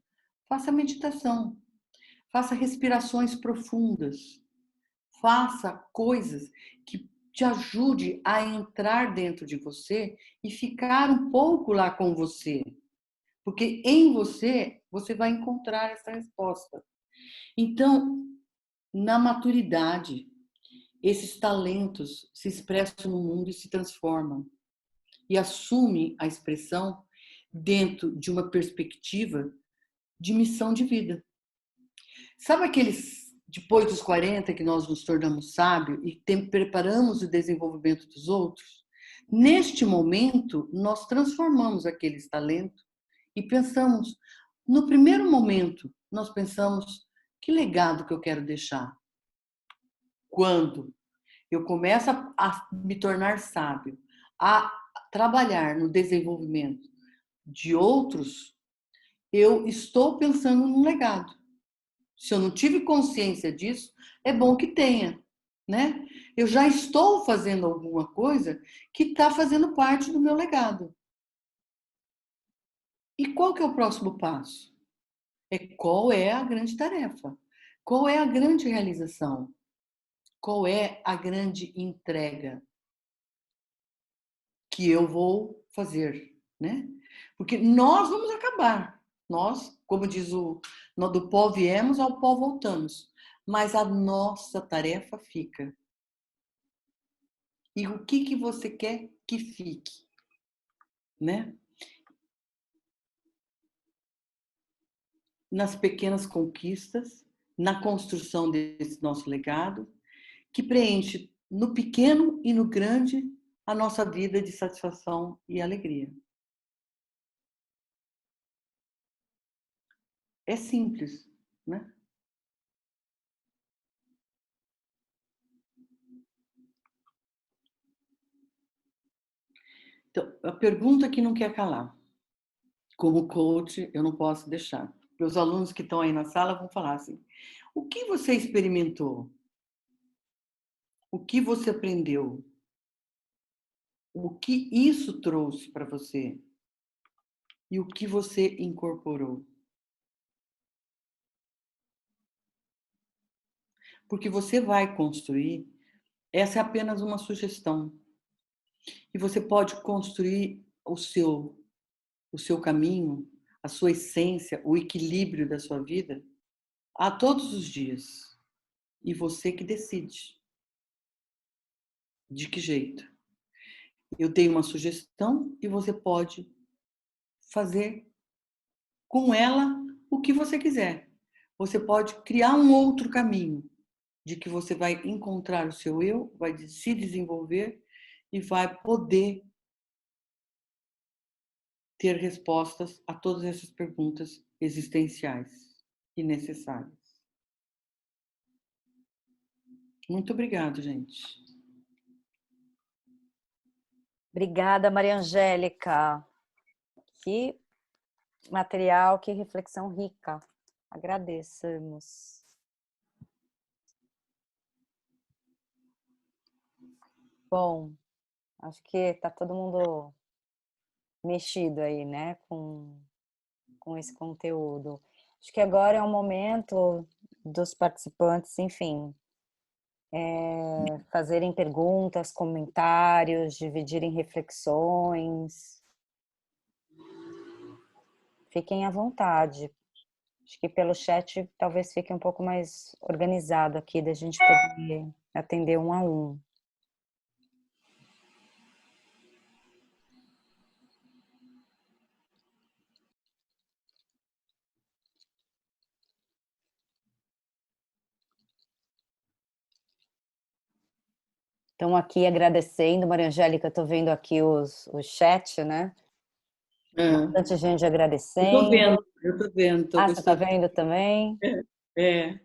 faça meditação, faça respirações profundas, faça coisas que te ajude a entrar dentro de você e ficar um pouco lá com você. Porque em você, você vai encontrar essa resposta. Então, na maturidade, esses talentos se expressam no mundo e se transformam. E assumem a expressão dentro de uma perspectiva de missão de vida. Sabe aqueles, depois dos 40, que nós nos tornamos sábios e preparamos o desenvolvimento dos outros? Neste momento, nós transformamos aqueles talentos e pensamos, no primeiro momento, nós pensamos, que legado que eu quero deixar? Quando eu começo a me tornar sábio, a trabalhar no desenvolvimento de outros, eu estou pensando num legado. Se eu não tive consciência disso, é bom que tenha, né? Eu já estou fazendo alguma coisa que está fazendo parte do meu legado. E qual que é o próximo passo? Qual é a grande tarefa? Qual é a grande realização? Qual é a grande entrega que eu vou fazer, né? Porque nós vamos acabar. Nós, como diz do pó viemos, ao pó voltamos. Mas a nossa tarefa fica. E o que você quer que fique, né? Nas pequenas conquistas, na construção desse nosso legado, que preenche no pequeno e no grande a nossa vida de satisfação e alegria. É simples, né? Então, a pergunta que não quer calar. Como coach, eu não posso deixar. Os alunos que estão aí na sala vão falar assim: o que você experimentou? O que você aprendeu? O que isso trouxe para você? E o que você incorporou? Porque você vai construir, essa é apenas uma sugestão. E você pode construir o seu caminho, a sua essência, o equilíbrio da sua vida a todos os dias. E você que decide. De que jeito? Eu dei uma sugestão e você pode fazer com ela o que você quiser. Você pode criar um outro caminho de que você vai encontrar o seu eu, vai se desenvolver e vai poder ter respostas a todas essas perguntas existenciais e necessárias. Muito obrigado, gente. Obrigada, Maria Angélica. Que material, que reflexão rica. Agradecemos. Bom, acho que está todo mundo mexido aí, né, com esse conteúdo. Acho que agora é o momento dos participantes, enfim, fazerem perguntas, comentários, dividirem reflexões. Fiquem à vontade. Acho que pelo chat talvez fique um pouco mais organizado aqui, da gente poder atender um a um. Então, aqui agradecendo, Maria Angélica, eu estou vendo aqui o chat, né? Bastante gente agradecendo. Eu tô vendo, tô Ah, você está gostando. vendo também? É.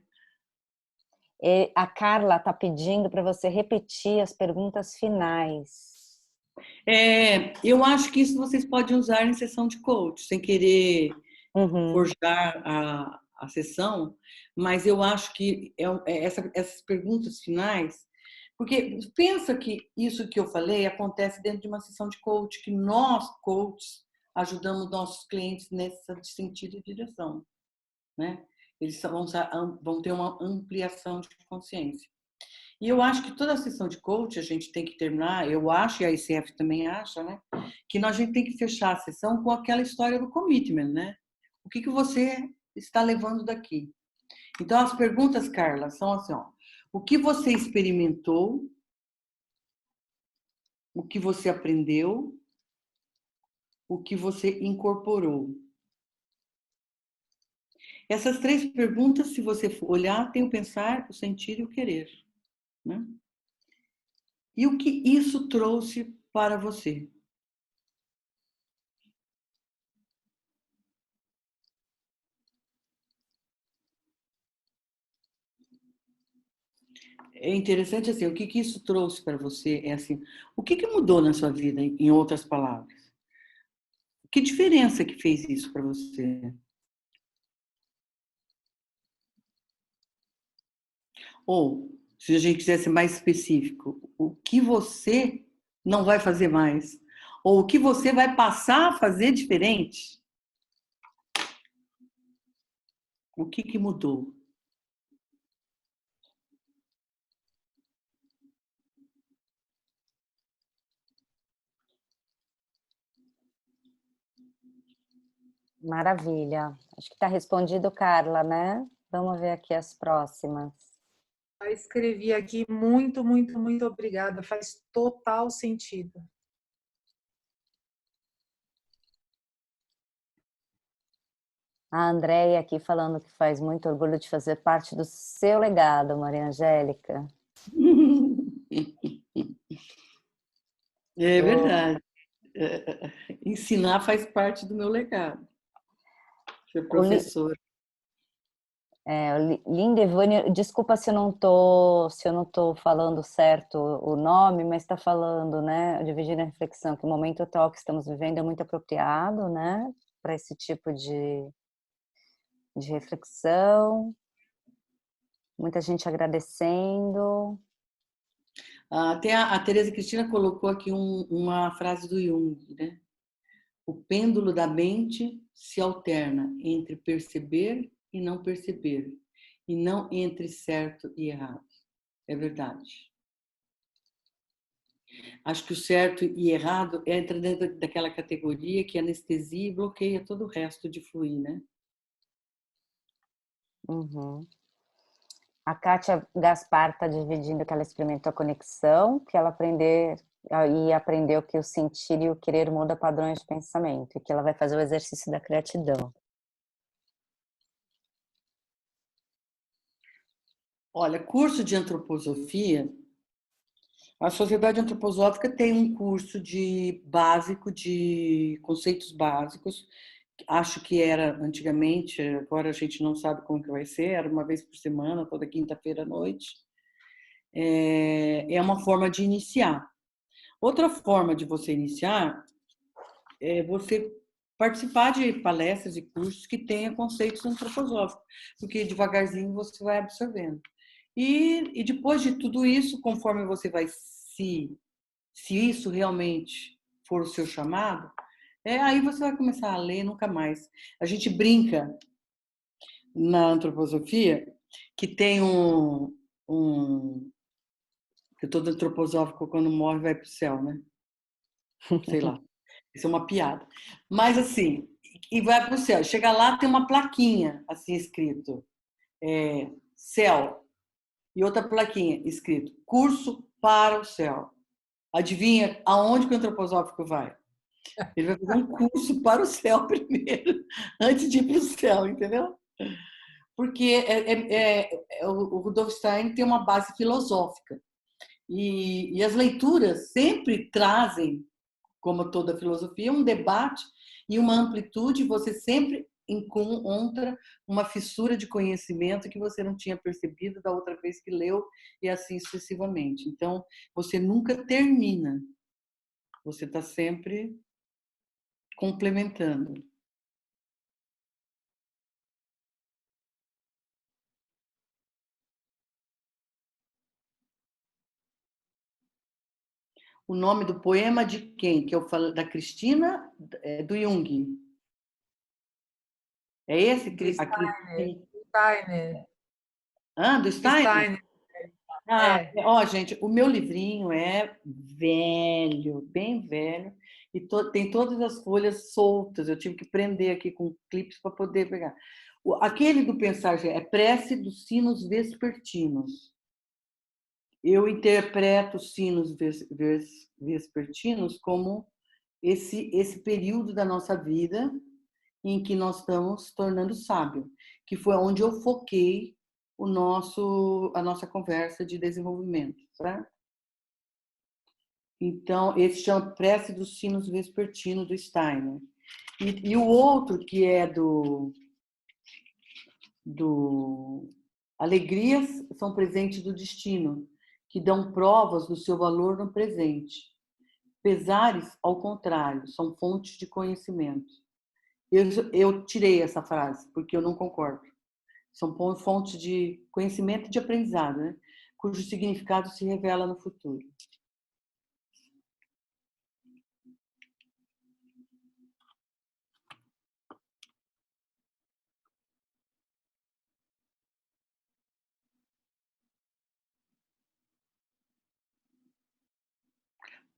E a Carla está pedindo para você repetir as perguntas finais. Eu acho que isso vocês podem usar em sessão de coach, sem querer forjar a sessão, mas eu acho que essas perguntas finais, porque pensa que isso que eu falei acontece dentro de uma sessão de coach, que nós, coaches, ajudamos nossos clientes nesse sentido e direção, né? Eles vão ter uma ampliação de consciência. E eu acho que toda a sessão de coach a gente tem que terminar, eu acho, e a ICF também acha, né? Que a gente tem que fechar a sessão com aquela história do commitment, né? O que você está levando daqui? Então, as perguntas, Carla, são assim, ó. O que você experimentou? O que você aprendeu? O que você incorporou? Essas 3 perguntas, se você for olhar, tem o pensar, o sentir e o querer, né? E o que isso trouxe para você? É interessante assim, o que isso trouxe para você é assim, o que mudou na sua vida, em outras palavras? Que diferença que fez isso para você? Ou, se a gente quiser ser mais específico, o que você não vai fazer mais? Ou o que você vai passar a fazer diferente? O que mudou? Maravilha. Acho que está respondido, Carla, né? Vamos ver aqui as próximas. Eu escrevi aqui, muito, muito, muito obrigada. Faz total sentido. A Andréia aqui falando que faz muito orgulho de fazer parte do seu legado, Maria Angélica. É verdade. Ensinar faz parte do meu legado. Ser professor. Linda Evânia, desculpa se eu não tô falando certo o nome, mas está falando, né, dividindo a reflexão, que o momento atual que estamos vivendo é muito apropriado, né, para esse tipo de reflexão. Muita gente agradecendo. Até a Tereza Cristina colocou aqui uma frase do Jung, né? O pêndulo da mente se alterna entre perceber e não perceber, e não entre certo e errado. É verdade. Acho que o certo e errado entra dentro daquela categoria que anestesia e bloqueia todo o resto de fluir, né? Uhum. A Kátia Gaspar está dividindo que ela experimentou a conexão, que ela aprendeu que o sentir e o querer muda padrões de pensamento, e que ela vai fazer o exercício da gratidão. Olha, curso de antroposofia, a Sociedade Antroposófica tem um curso de básico, de conceitos básicos. Acho que era antigamente, agora a gente não sabe como que vai ser, era uma vez por semana, toda quinta-feira à noite. É uma forma de iniciar. Outra forma de você iniciar é você participar de palestras e cursos que tenham conceitos antroposóficos, porque devagarzinho você vai absorvendo. E depois de tudo isso, conforme você vai se isso realmente for o seu chamado, aí você vai começar a ler nunca mais. A gente brinca na antroposofia que tem que todo antroposófico quando morre vai para o céu, né? Sei lá. Isso é uma piada. Mas assim, e vai para o céu. Chega lá, tem uma plaquinha assim escrito, céu. E outra plaquinha escrito, curso para o céu. Adivinha aonde que o antroposófico vai? Ele vai fazer um curso para o céu primeiro, antes de ir para o céu, entendeu? Porque o Rudolf Steiner tem uma base filosófica. E as leituras sempre trazem, como toda filosofia, um debate e uma amplitude. Você sempre encontra uma fissura de conhecimento que você não tinha percebido da outra vez que leu, e assim sucessivamente. Então, você nunca termina. Você está sempre complementando. O nome do poema de quem? Que eu falo da Cristina, do Jung. É esse? Do Steiner. Steiner. Do Steiner? Steiner. Gente, o meu livrinho é velho, bem velho, e tem todas as folhas soltas. Eu tive que prender aqui com clipes para poder pegar. Aquele do Pensar é Prece dos Sinos Vespertinos. Eu interpreto os sinos vespertinos como esse período da nossa vida em que nós estamos tornando sábio, que foi onde eu foquei a nossa conversa de desenvolvimento, tá? Então, esse chama Prece dos Sinos Vespertinos, do Steiner. E o outro, que é do Alegrias são presentes do destino, que dão provas do seu valor no presente. Pesares, ao contrário, são fontes de conhecimento. Eu tirei essa frase, porque eu não concordo. São fontes de conhecimento e de aprendizado, né? Cujo significado se revela no futuro.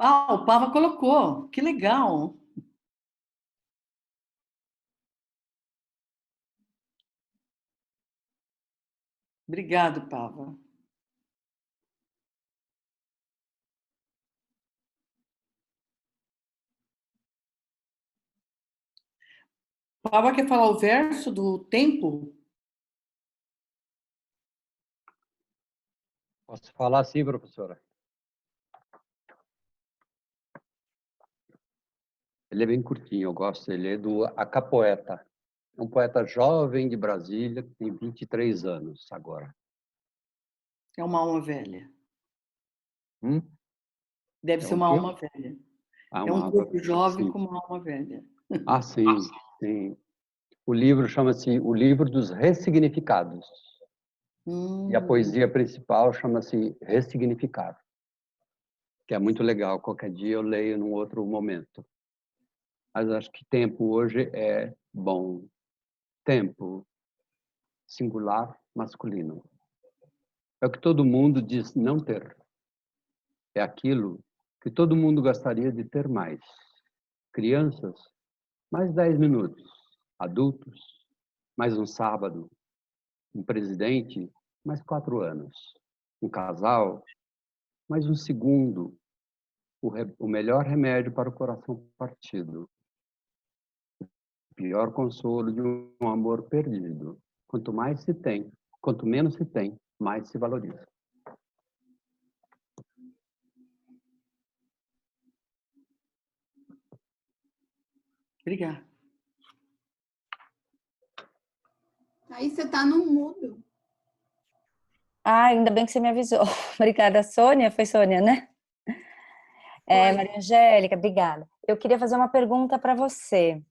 O Pava colocou. Que legal. Obrigado, Pava. Pava quer falar o verso do tempo? Posso falar sim, professora? Ele é bem curtinho, eu gosto. Ele é do Acapoeta. É um poeta jovem de Brasília, que tem 23 anos agora. É uma alma velha. Deve É ser o uma quê? alma velha. É um corpo jovem com uma alma velha. Sim, sim. O livro chama-se O Livro dos Ressignificados. E a poesia principal chama-se Ressignificado, que é muito legal. Qualquer dia eu leio num outro momento. Mas acho que tempo hoje é bom. Tempo, singular, masculino. É o que todo mundo diz não ter. É aquilo que todo mundo gostaria de ter mais. Crianças, mais 10 minutos. Adultos, mais um sábado. Um presidente, mais 4 anos. Um casal, mais um segundo. O melhor remédio para o coração partido. O pior consolo de um amor perdido. Quanto mais se tem, Quanto menos se tem, mais se valoriza. Obrigada. Aí você está no mudo. Ah, ainda bem que você me avisou. Obrigada, Sônia. Foi Sônia, né? Foi. Maria Angélica, obrigada. Eu queria fazer uma pergunta para você.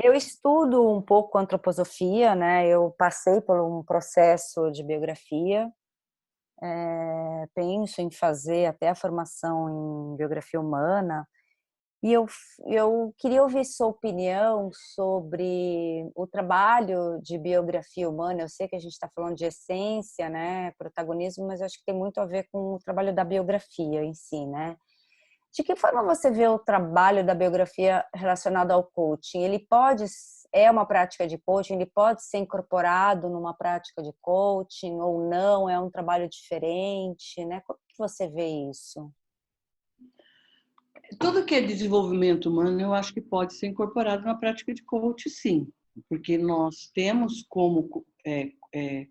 Eu estudo um pouco antroposofia, né? Eu passei por um processo de biografia. Penso em fazer até a formação em biografia humana. E eu queria ouvir sua opinião sobre o trabalho de biografia humana. Eu sei que a gente está falando de essência, né, protagonismo, mas acho que tem muito a ver com o trabalho da biografia em si, né? De que forma você vê o trabalho da biografia relacionado ao coaching? É uma prática de coaching? Ele pode ser incorporado numa prática de coaching ou não? É um trabalho diferente, né? Como que você vê isso? Tudo que é desenvolvimento humano, eu acho que pode ser incorporado na prática de coach, sim. Porque nós temos como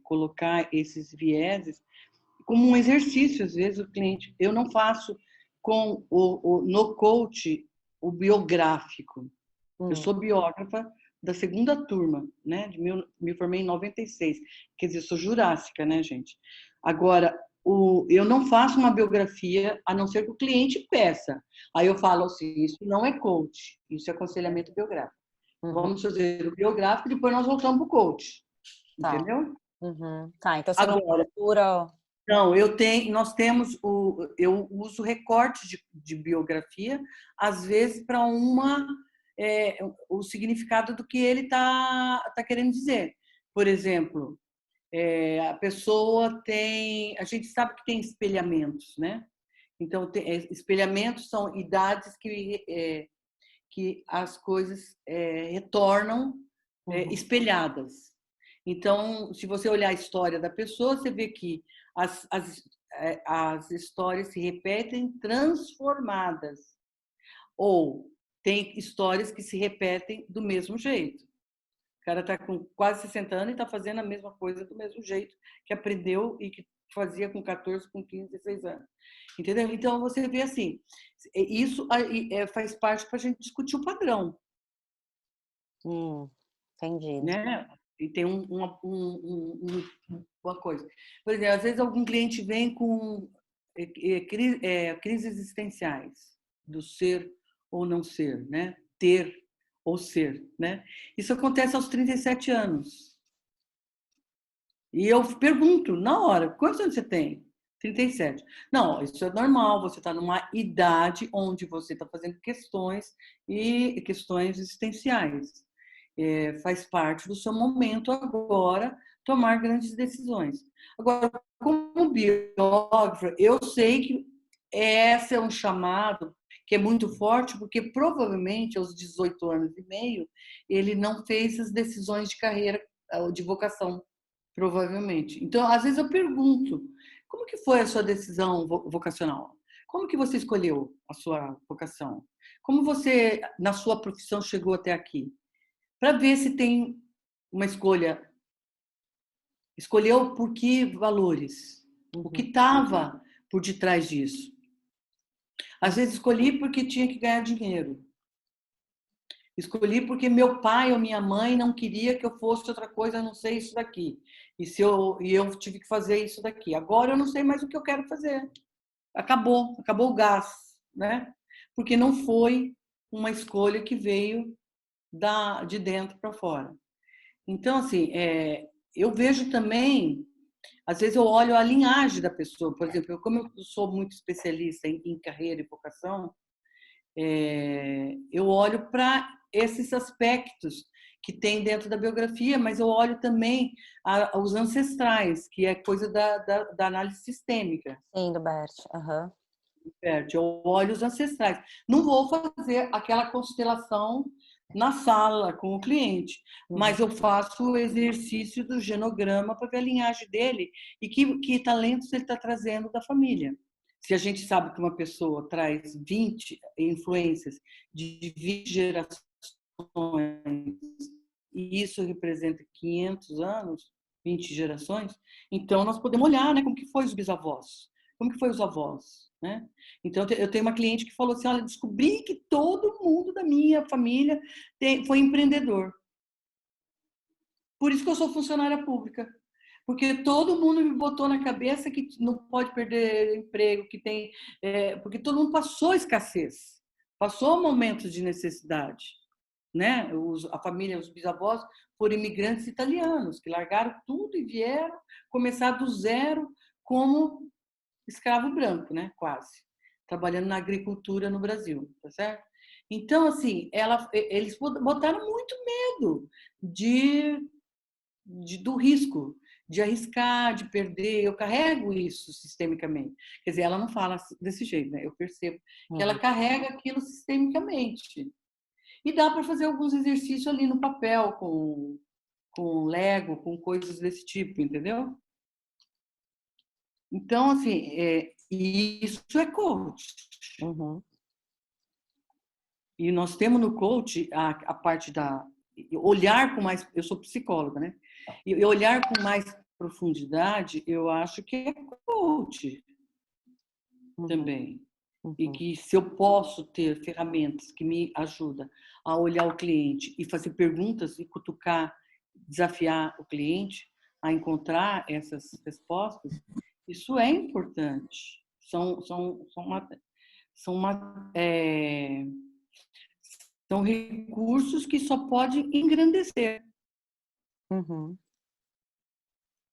colocar esses vieses como um exercício, às vezes, o cliente. Eu não faço no coach o biográfico. Eu sou biógrafa da segunda turma, né? Me formei em 96. Quer dizer, sou jurássica, né, gente? Agora, eu não faço uma biografia, a não ser que o cliente peça. Aí eu falo assim, isso não é coach, isso é aconselhamento biográfico. Vamos fazer o biográfico e depois nós voltamos para o coach. Tá. Entendeu? Tá, então você não procura... Não, eu uso recortes de biografia, às vezes para o significado do que ele tá querendo dizer. Por exemplo, a pessoa a gente sabe que tem espelhamentos, né? Então, espelhamentos são idades que as coisas retornam espelhadas. Então, se você olhar a história da pessoa, você vê que as histórias se repetem transformadas. Ou tem histórias que se repetem do mesmo jeito. O cara está com quase 60 anos e está fazendo a mesma coisa do mesmo jeito que aprendeu e que fazia com 14, com 15, 16 anos. Entendeu? Então, você vê assim, isso faz parte para a gente discutir o padrão. Entendi. Né? E tem uma coisa. Por exemplo, às vezes algum cliente vem com crises existenciais, do ser ou não ser, né? Ter ou ser, né? Isso acontece aos 37 anos. E eu pergunto, na hora, quantos anos você tem? 37. Não, isso é normal, você está numa idade onde você está fazendo questões existenciais. Faz parte do seu momento agora tomar grandes decisões. Agora, como biógrafo, eu sei que esse é um chamado que é muito forte, porque provavelmente aos 18 anos e meio ele não fez as decisões de carreira, de vocação, provavelmente. Então, às vezes eu pergunto, como que foi a sua decisão vocacional? Como que você escolheu a sua vocação? Como você, na sua profissão, chegou até aqui? Para ver se tem uma escolha. Escolheu por que valores? O que estava por detrás disso? Às vezes escolhi porque tinha que ganhar dinheiro. Escolhi porque meu pai ou minha mãe não queria que eu fosse outra coisa, a não sei isso daqui. E eu tive que fazer isso daqui. Agora eu não sei mais o que eu quero fazer. Acabou o gás, né? Porque não foi uma escolha que veio de dentro para fora. Então, assim, eu vejo também, às vezes eu olho a linhagem da pessoa. Por exemplo, como eu sou muito especialista em carreira e vocação, eu olho para esses aspectos que tem dentro da biografia, mas eu olho também os ancestrais, que é coisa da análise sistêmica. Sim, do Bert. Eu olho os ancestrais. Não vou fazer aquela constelação na sala com o cliente, mas eu faço o exercício do genograma para ver a linhagem dele e que talentos ele está trazendo da família. Se a gente sabe que uma pessoa traz 20 influências de 20 gerações e isso representa 500 anos, 20 gerações, então nós podemos olhar, né, como que foi os bisavós, como que foi os avós, né? Então eu tenho uma cliente que falou assim, olha, descobri que todo mundo da minha família foi empreendedor. Por isso que eu sou funcionária pública. Porque todo mundo me botou na cabeça que não pode perder emprego, que tem, porque todo mundo passou escassez, passou momentos de necessidade, né? A família, os bisavós foram imigrantes italianos que largaram tudo e vieram começar do zero como escravo branco, né? Quase trabalhando na agricultura no Brasil, tá certo? Então, assim, eles botaram muito medo do risco, de arriscar, de perder. Eu carrego isso sistemicamente. Quer dizer, ela não fala desse jeito, né? Eu percebo que ela carrega aquilo sistemicamente. E dá para fazer alguns exercícios ali no papel, com Lego, com coisas desse tipo, entendeu? Então, assim, isso é coach. Uhum. E nós temos no coach a parte da olhar com mais... Eu sou psicóloga, né? E olhar com mais profundidade, eu acho que é coach também. E que se eu posso ter ferramentas que me ajudam a olhar o cliente e fazer perguntas e cutucar, desafiar o cliente a encontrar essas respostas, isso é importante. São recursos que só pode engrandecer. Uhum.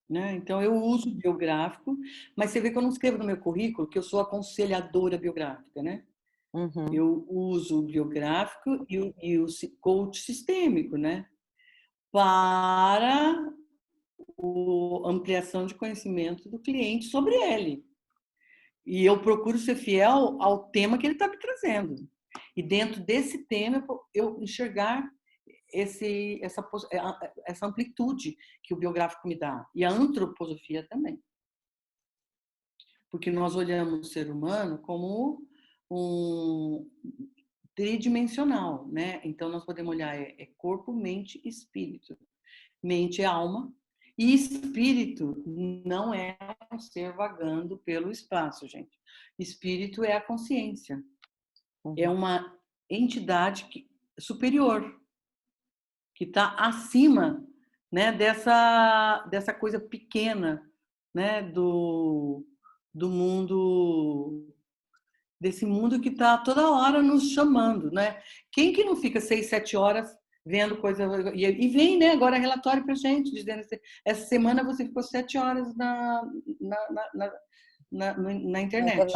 Né? Então, eu uso o biográfico, mas você vê que eu não escrevo no meu currículo que eu sou aconselhadora biográfica, né? Uhum. Eu uso o biográfico e o coach sistêmico, né? Para a ampliação de conhecimento do cliente sobre ele. E eu procuro ser fiel ao tema que ele está me trazendo. E dentro desse tema, eu enxergar essa amplitude que o biográfico me dá. E a antroposofia também. Porque nós olhamos o ser humano como um tridimensional, né? Então, nós podemos olhar corpo, mente e espírito. Mente é alma, e espírito não é um ser vagando pelo espaço, gente. Espírito é a consciência. É uma entidade superior, que está acima, né, dessa coisa pequena, né, do mundo, desse mundo que está toda hora nos chamando, né? Quem que não fica 6, 7 horas vendo coisa e vem, né? Agora relatório para gente dizendo assim, essa semana você ficou 7 horas na internet,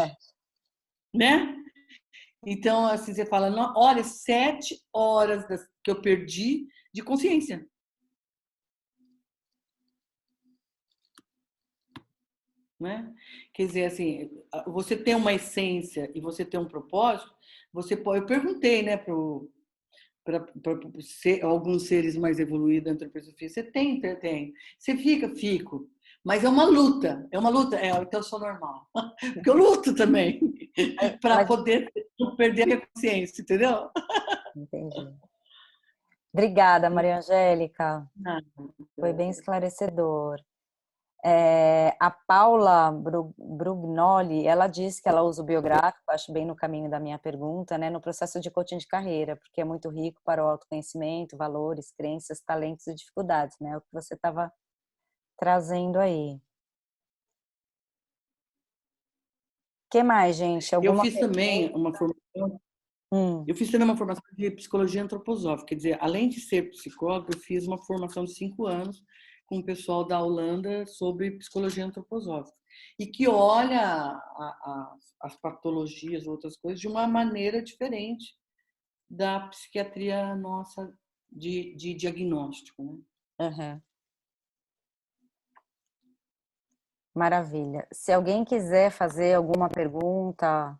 né? Então assim você fala, olha, 7 horas que eu perdi de consciência. Né? Quer dizer, assim, você tem uma essência e você tem um propósito, eu perguntei, né, para alguns seres mais evoluídos da antroposofia, você tem? Você fico. Mas é uma luta, então eu sou normal. Porque eu luto também, para poder não perder a consciência, entendeu? Entendi. Obrigada, Maria Angélica. Foi bem esclarecedor. A Paula Brugnoli, ela diz que ela usa o biográfico, acho bem no caminho da minha pergunta, né, no processo de coaching de carreira, porque é muito rico para o autoconhecimento, valores, crenças, talentos e dificuldades, né? O que você estava trazendo aí. O que mais, gente? Eu fiz também uma formação. Eu fiz também uma formação de psicologia antroposófica, quer dizer, além de ser psicóloga, eu fiz uma formação de 5 anos com o pessoal da Holanda sobre psicologia antroposófica e que olha as patologias, outras coisas, de uma maneira diferente da psiquiatria nossa de diagnóstico, né? Uhum. Maravilha. Se alguém quiser fazer alguma pergunta...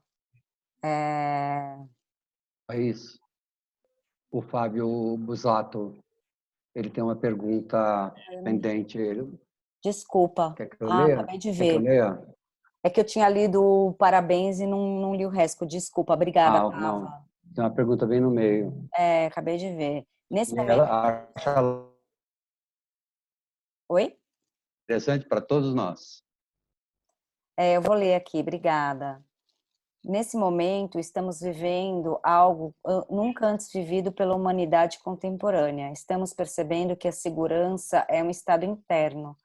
É isso. O Fábio Busato, ele tem uma pergunta pendente. Desculpa. Quer que eu leia? Acabei de Quer que eu ver. leia? É que eu tinha lido parabéns e não li o resto. Desculpa. Obrigada, Tava. Não. Tem uma pergunta bem no meio. Acabei de ver. Nesse E momento... ela acha... Oi? interessante para todos nós. Eu vou ler aqui, obrigada. Nesse momento, estamos vivendo algo nunca antes vivido pela humanidade contemporânea. Estamos percebendo que a segurança é um estado interno,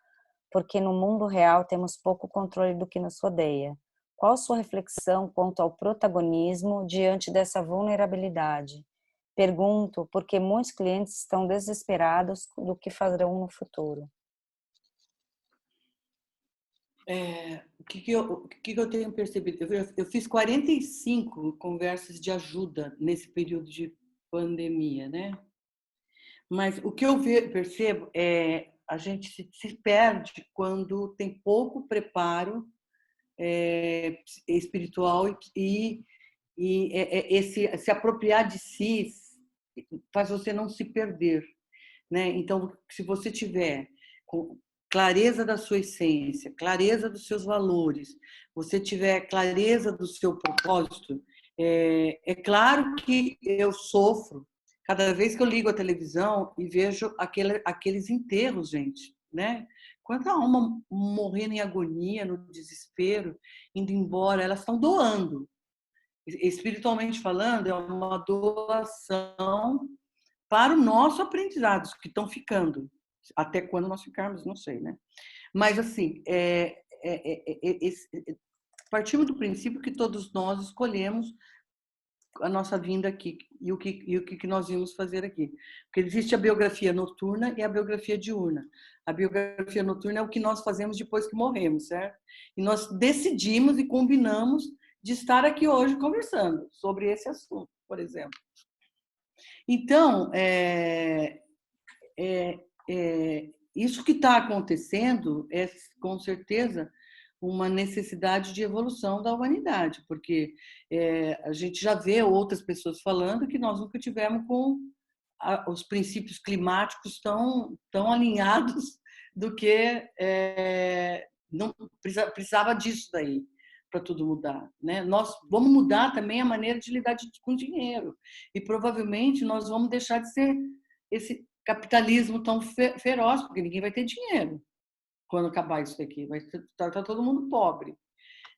porque no mundo real temos pouco controle do que nos rodeia. Qual sua reflexão quanto ao protagonismo diante dessa vulnerabilidade? Pergunto porque muitos clientes estão desesperados do que farão no futuro. O que eu tenho percebido? Eu fiz 45 conversas de ajuda nesse período de pandemia, né? Mas o que eu percebo é a gente se perde quando tem pouco preparo espiritual e esse se apropriar de si faz você não se perder, né? Então, se você tiver com clareza da sua essência, clareza dos seus valores, você tiver clareza do seu propósito, é claro que eu sofro cada vez que eu ligo a televisão e vejo aqueles enterros, gente, né? Quanta alma morrendo em agonia, no desespero, indo embora, elas estão doando. Espiritualmente falando, é uma doação para o nosso aprendizado, que estão ficando. Até quando nós ficarmos, não sei, né? Mas, assim, partimos do princípio que todos nós escolhemos a nossa vinda aqui e o que nós íamos fazer aqui. Porque existe a biografia noturna e a biografia diurna. A biografia noturna é o que nós fazemos depois que morremos, certo? E nós decidimos e combinamos de estar aqui hoje conversando sobre esse assunto, por exemplo. Então, isso que está acontecendo é, com certeza, uma necessidade de evolução da humanidade, porque a gente já vê outras pessoas falando que nós nunca tivemos com os princípios climáticos tão alinhados do que não precisava disso daí para tudo mudar, né? Nós vamos mudar também a maneira de lidar com dinheiro e provavelmente nós vamos deixar de ser esse capitalismo tão feroz, porque ninguém vai ter dinheiro quando acabar isso daqui, vai estar todo mundo pobre.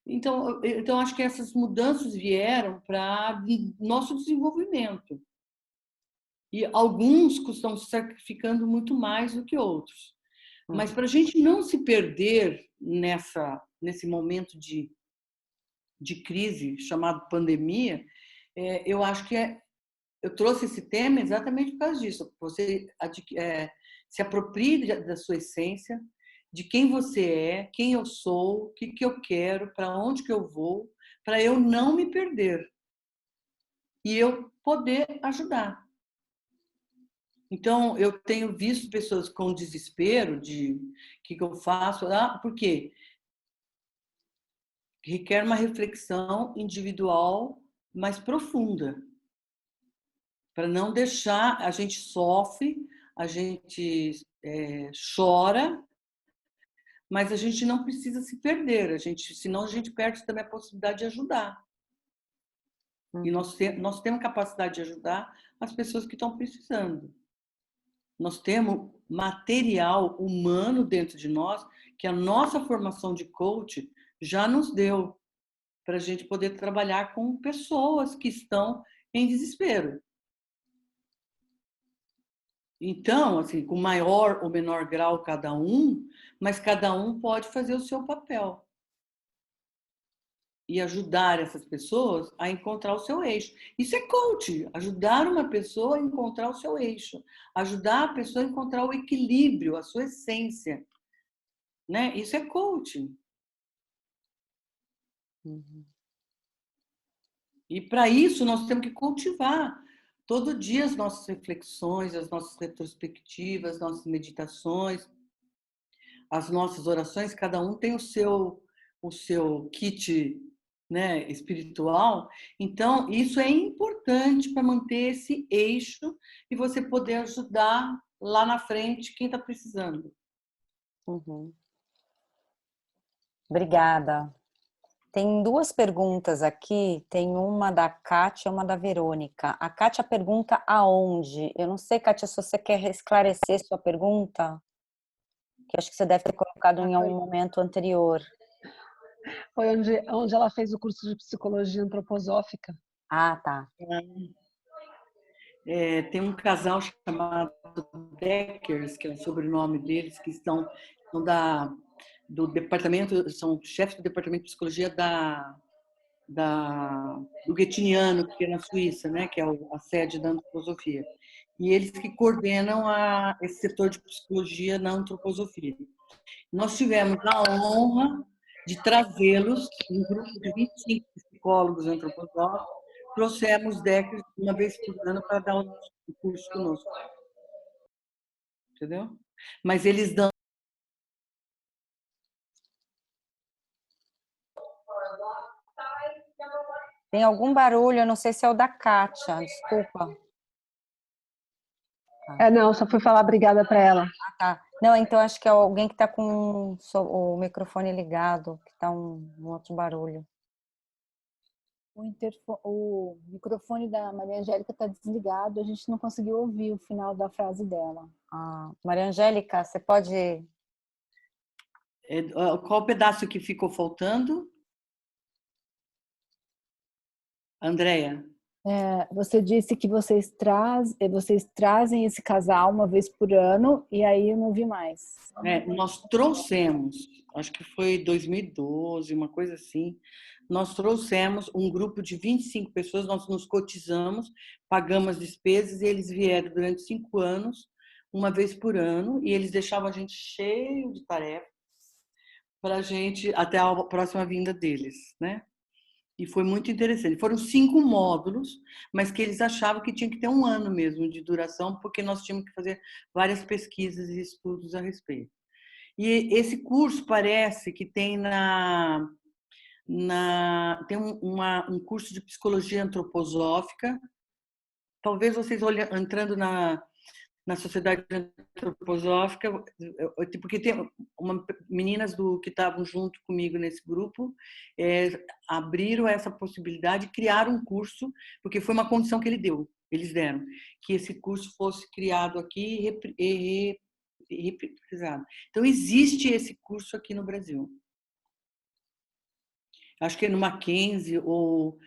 Então, acho que essas mudanças vieram para nosso desenvolvimento. E alguns estão se sacrificando muito mais do que outros. Mas para a gente não se perder nesse momento de crise chamado pandemia, eu acho que eu trouxe esse tema exatamente por causa disso. Você se aproprie da sua essência, de quem você é, quem eu sou, o que eu quero, para onde que eu vou, para eu não me perder e eu poder ajudar. Então, eu tenho visto pessoas com desespero de o que eu faço, por quê? Requer uma reflexão individual mais profunda, para não deixar, a gente sofre, a gente chora, mas a gente não precisa se perder, senão a gente perde também a possibilidade de ajudar. E nós temos capacidade de ajudar as pessoas que estão precisando. Nós temos material humano dentro de nós que a nossa formação de coach já nos deu para a gente poder trabalhar com pessoas que estão em desespero. Então, assim, com maior ou menor grau cada um, mas cada um pode fazer o seu papel e ajudar essas pessoas a encontrar o seu eixo. Isso é coaching, ajudar uma pessoa a encontrar o seu eixo, ajudar a pessoa a encontrar o equilíbrio, a sua essência, né? Isso é coaching. E para isso nós temos que cultivar todo dia as nossas reflexões, as nossas retrospectivas, as nossas meditações, as nossas orações. Cada um tem o seu kit, né, espiritual. Então, isso é importante para manter esse eixo e você poder ajudar lá na frente quem está precisando. Obrigada. Tem duas perguntas aqui, tem uma da Kátia e uma da Verônica. A Kátia pergunta aonde? Eu não sei, Kátia, se você quer esclarecer sua pergunta, que eu acho que você deve ter colocado em foi. algum momento anterior. Foi onde ela fez o curso de psicologia antroposófica. Ah, tá. Tem um casal chamado Deckers, que é o sobrenome deles, que são do departamento, são chefes do departamento de psicologia do Goettiniano, que é na Suíça, né, que é a sede da antroposofia. E eles que coordenam esse setor de psicologia na antroposofia. Nós tivemos a honra de trazê-los, um grupo de 25 psicólogos antroposóficos, trouxemos Deckers uma vez por ano para dar o curso conosco. Entendeu? Mas eles dão. Tem algum barulho, eu não sei se é o da Kátia, desculpa. Não, só fui falar obrigada para ela. Ah, tá. Não, então acho que é alguém que está com o microfone ligado, que está um outro barulho. O microfone da Maria Angélica está desligado, a gente não conseguiu ouvir o final da frase dela. Ah, Maria Angélica, você pode... Qual o pedaço que ficou faltando? Andréia? Você disse que vocês trazem esse casal uma vez por ano, e aí eu não vi mais. Nós trouxemos, acho que foi 2012, uma coisa assim, nós trouxemos um grupo de 25 pessoas, nós nos cotizamos, pagamos as despesas e eles vieram durante 5 anos, uma vez por ano, e eles deixavam a gente cheio de tarefas para a gente, até a próxima vinda deles, né? E foi muito interessante. Foram 5 módulos, mas que eles achavam que tinha que ter 1 ano mesmo de duração, porque nós tínhamos que fazer várias pesquisas e estudos a respeito. E esse curso parece que tem tem um curso de psicologia antroposófica. Talvez vocês entrando na Sociedade Antroposófica, porque tem meninas que estavam junto comigo nesse grupo, abriram essa possibilidade, criaram um curso, porque foi uma condição que eles deram, que esse curso fosse criado aqui e reprisado. Então, existe esse curso aqui no Brasil. Acho que é no Mackenzie ou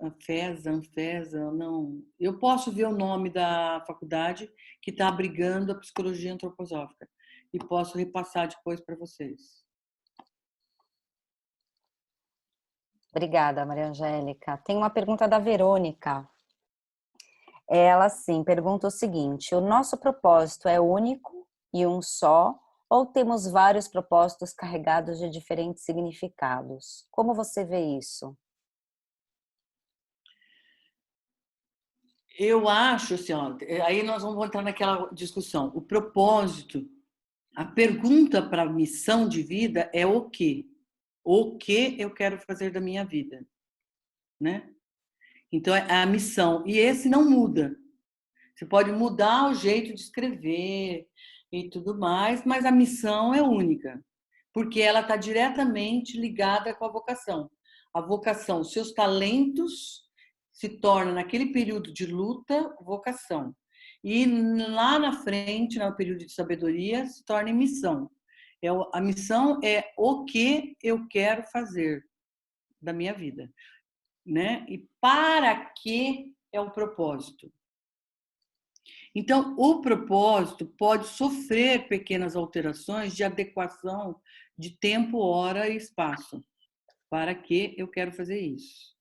Anfesa, não. Eu posso ver o nome da faculdade que está abrigando a psicologia antroposófica e posso repassar depois para vocês. Obrigada, Maria Angélica. Tem uma pergunta da Verônica. Ela, sim, pergunta o seguinte: o nosso propósito é único e um só, ou temos vários propósitos carregados de diferentes significados? Como você vê isso? Eu acho, assim, aí nós vamos entrar naquela discussão. O propósito, a pergunta para a missão de vida é o quê? O que eu quero fazer da minha vida, né? Então, é a missão. E esse não muda. Você pode mudar o jeito de escrever e tudo mais, mas a missão é única, porque ela está diretamente ligada com a vocação. A vocação, seus talentos se tornam, naquele período de luta, vocação. E lá na frente, no período de sabedoria, se torna missão. A missão é o que eu quero fazer da minha vida, né? E para que é o propósito. Então, o propósito pode sofrer pequenas alterações de adequação de tempo, hora e espaço. Para que eu quero fazer isso?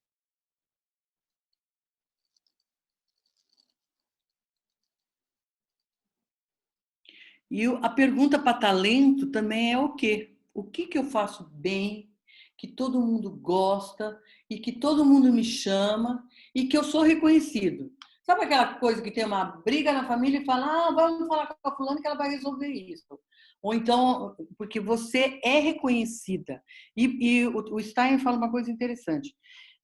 E a pergunta para talento também é o quê? O que eu faço bem, que todo mundo gosta e que todo mundo me chama e que eu sou reconhecido? Sabe aquela coisa que tem uma briga na família e fala, vamos falar com a fulana que ela vai resolver isso. Ou então, porque você é reconhecida. E o Stein fala uma coisa interessante.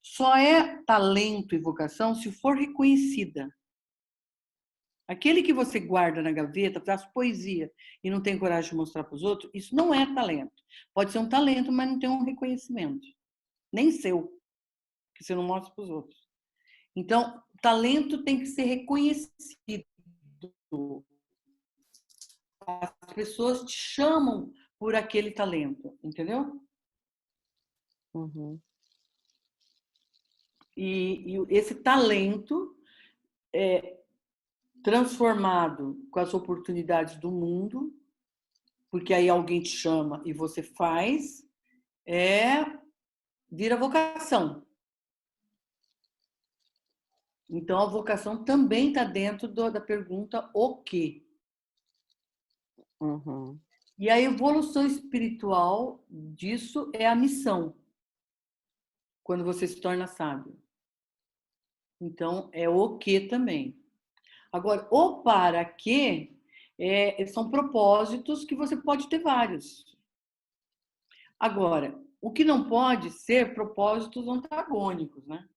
Só é talento e vocação se for reconhecida. Aquele que você guarda na gaveta, faz poesia e não tem coragem de mostrar para os outros, isso não é talento. Pode ser um talento, mas não tem um reconhecimento. Nem seu, que você não mostra para os outros. Então, talento tem que ser reconhecido. as pessoas te chamam por aquele talento, entendeu? Uhum. E esse talento é transformado com as oportunidades do mundo, porque aí alguém te chama e você faz, vira vocação. Então, a vocação também está dentro da pergunta o quê? Uhum. E a evolução espiritual disso é a missão, quando você se torna sábio. Então, é o que também. Agora, o para quê são propósitos que você pode ter vários. Agora, o que não pode ser propósitos antagônicos, né?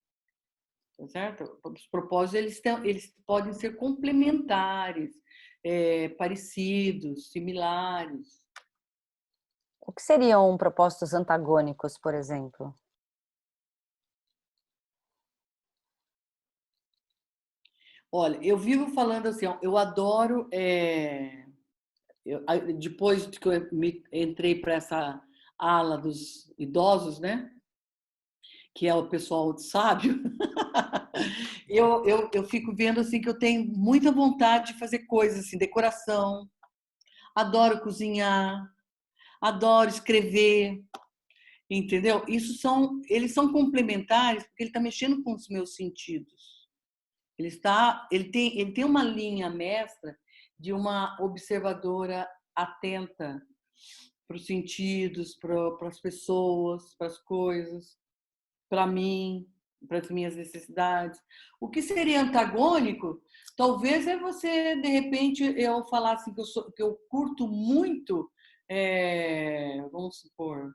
Tá certo? Os propósitos eles podem ser complementares, parecidos, similares. O que seriam propósitos antagônicos, por exemplo? Olha, eu vivo falando assim, ó, eu adoro. Depois que eu entrei para essa ala dos idosos, né? Que é o pessoal sábio, eu fico vendo assim que eu tenho muita vontade de fazer coisas assim, decoração, adoro cozinhar, adoro escrever, entendeu? Eles são complementares porque ele está mexendo com os meus sentidos. Ele tem uma linha mestra de uma observadora atenta para os sentidos, para as pessoas, para as coisas, para mim, para as minhas necessidades. O que seria antagônico, talvez é você, de repente, eu falar assim que eu curto muito, vamos supor,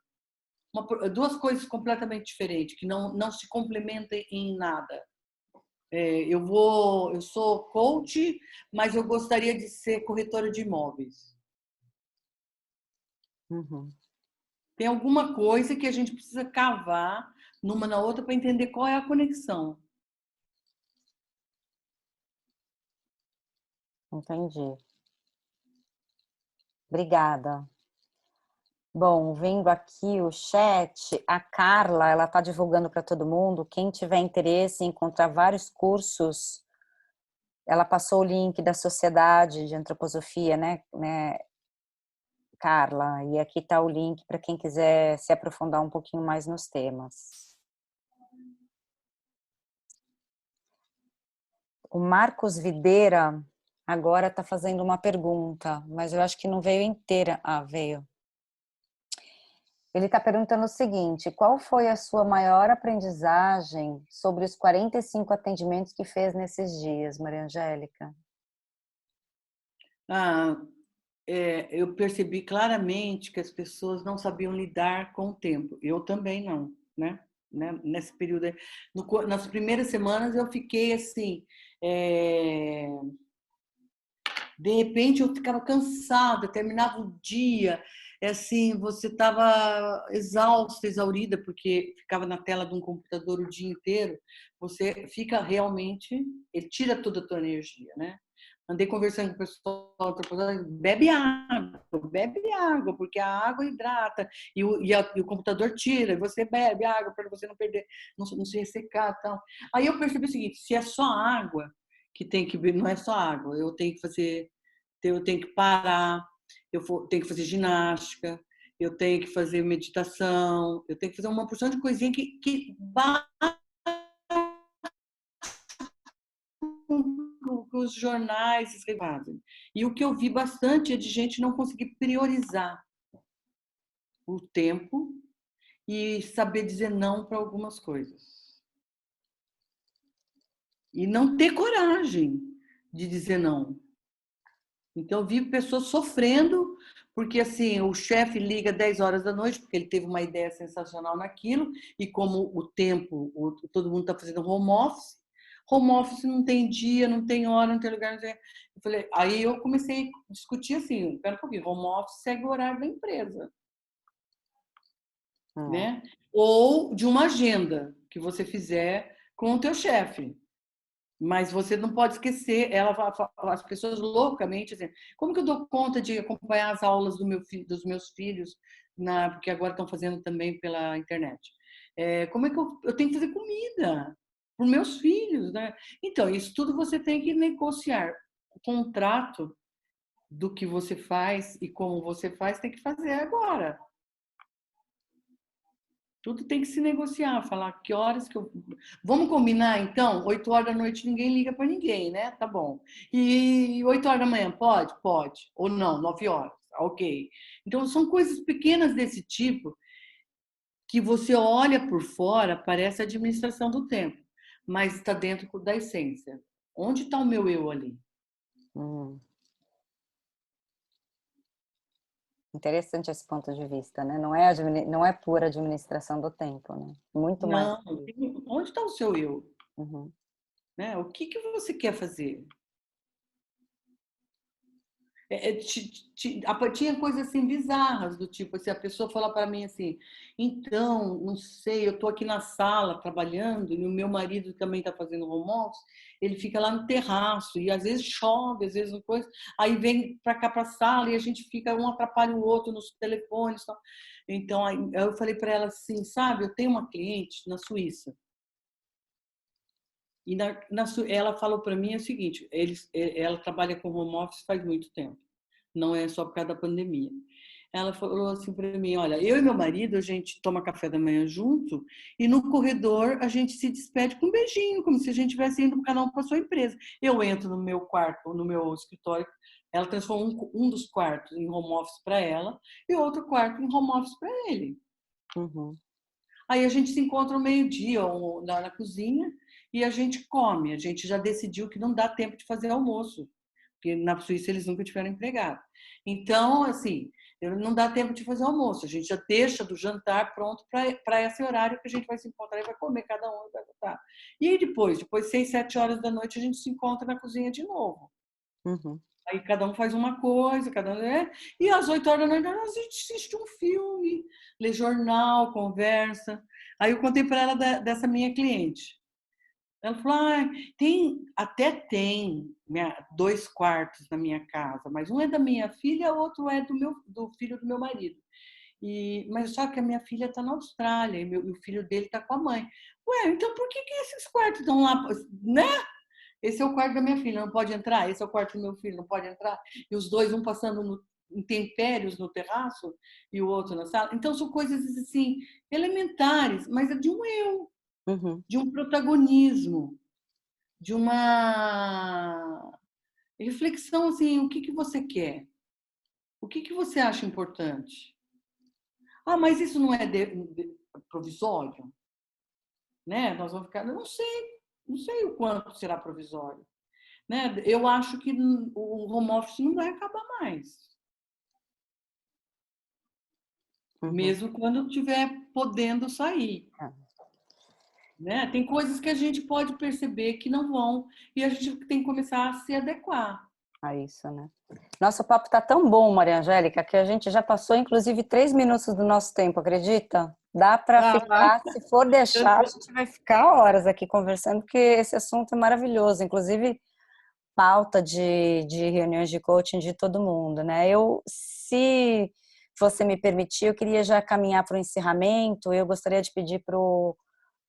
duas coisas completamente diferentes, que não se complementam em nada. Eu sou coach, mas eu gostaria de ser corretora de imóveis. Uhum. Tem alguma coisa que a gente precisa cavar numa na outra para entender qual é a conexão. Entendi. Obrigada. Bom, vendo aqui o chat, a Carla, ela está divulgando para todo mundo. Quem tiver interesse em encontrar vários cursos, ela passou o link da Sociedade de Antroposofia, né, Carla? E aqui está o link para quem quiser se aprofundar um pouquinho mais nos temas. O Marcos Videira agora está fazendo uma pergunta, mas eu acho que não veio inteira. Ah, veio. Ele está perguntando o seguinte: qual foi a sua maior aprendizagem sobre os 45 atendimentos que fez nesses dias, Maria Angélica? Eu percebi claramente que as pessoas não sabiam lidar com o tempo. Eu também não, né? Nesse período, nas primeiras semanas eu fiquei assim, de repente eu ficava cansada, terminava o dia, assim, você estava exausta, exaurida, porque ficava na tela de um computador o dia inteiro, você fica realmente, ele tira toda a tua energia, né? Andei conversando com o pessoal, bebe água, porque a água hidrata, e o computador tira, e você bebe água para você não perder, não se ressecar e tal. Aí eu percebi o seguinte, se é só água que tem que beber, não é só água, eu tenho que parar, tenho que fazer ginástica, eu tenho que fazer meditação, eu tenho que fazer uma porção de coisinha que com os jornais fazem. E o que eu vi bastante é de gente não conseguir priorizar o tempo e saber dizer não para algumas coisas. E não ter coragem de dizer não. Então, eu vi pessoas sofrendo, porque assim, o chefe liga 10 horas da noite, porque ele teve uma ideia sensacional naquilo, e como o tempo, todo mundo está fazendo home office não tem dia, não tem hora, não tem lugar, não tem... Eu falei, aí eu comecei a discutir assim, pera um pouquinho, home office segue o horário da empresa, né? Ou de uma agenda que você fizer com o teu chefe. Mas você não pode esquecer, as pessoas loucamente assim, como que eu dou conta de acompanhar as aulas dos meus filhos, porque agora estão fazendo também pela internet? Como é que eu tenho que fazer comida para os meus filhos, né? Então, isso tudo você tem que negociar. O contrato do que você faz e como você faz tem que fazer agora. Tudo tem que se negociar, falar que horas que eu... Vamos combinar, então? 8 horas da noite ninguém liga para ninguém, né? Tá bom. E 8 horas da manhã, pode? Pode. Ou não, 9 horas. Ok. Então, são coisas pequenas desse tipo que você olha por fora, parece a administração do tempo, mas está dentro da essência. Onde está o meu eu ali? Interessante esse ponto de vista, né? Não é pura administração do tempo, né? Muito mais. Não, onde está o seu eu? Uhum. Né? O que você quer fazer? Tinha coisas assim bizarras, do tipo, assim, a pessoa fala para mim assim, então, não sei, eu estou aqui na sala trabalhando e o meu marido também está fazendo home office, ele fica lá no terraço e às vezes chove, às vezes não coisa, aí vem para cá para a sala e a gente fica, um atrapalha o outro nos telefones. Tal. Então, aí eu falei para ela assim, sabe, eu tenho uma cliente na Suíça, e ela falou para mim o seguinte, ela trabalha com home office faz muito tempo, não é só por causa da pandemia. Ela falou assim para mim, olha, eu e meu marido, a gente toma café da manhã junto e no corredor a gente se despede com um beijinho, como se a gente estivesse indo cada um para sua empresa. Eu entro no meu quarto, no meu escritório, ela transformou um dos quartos em home office para ela e outro quarto em home office para ele. Uhum. Aí a gente se encontra ao meio-dia na cozinha e a gente come. A gente já decidiu que não dá tempo de fazer almoço, porque na Suíça eles nunca tiveram empregado. Então, assim, não dá tempo de fazer almoço. A gente já deixa do jantar pronto para esse horário que a gente vai se encontrar e vai comer cada um e vai voltar. E aí depois 6, 7 horas da noite, a gente se encontra na cozinha de novo. Uhum. Aí cada um faz uma coisa, e às 8 horas da noite a gente assiste um filme, lê jornal, conversa. Aí eu contei para ela dessa minha cliente. Ela falou, até tem 2 quartos na minha casa, mas um é da minha filha, o outro é do filho do meu marido. Mas só que a minha filha está na Austrália e o filho dele está com a mãe. Ué, então por que esses quartos estão lá, né? Esse é o quarto da minha filha, não pode entrar. Esse é o quarto do meu filho, não pode entrar. E os dois, um passando intempéries no terraço e o outro na sala. Então, são coisas assim, elementares, mas é de um eu, de um protagonismo, de uma reflexão assim, o que você quer? O que você acha importante? Mas isso não é provisório? Né? Nós vamos ficar, não sei o quanto será provisório. Né? Eu acho que o home office não vai acabar mais. Mesmo quando estiver podendo sair. Né? Tem coisas que a gente pode perceber que não vão e a gente tem que começar a se adequar. A isso, né? Nosso papo está tão bom, Maria Angélica, que a gente já passou, inclusive, 3 minutos do nosso tempo, acredita? Dá para ficar, se for deixar, a gente vai ficar horas aqui conversando, porque esse assunto é maravilhoso. Inclusive, pauta de reuniões de coaching de todo mundo, né? Se você me permitir, eu queria já caminhar para o encerramento. Eu gostaria de pedir para o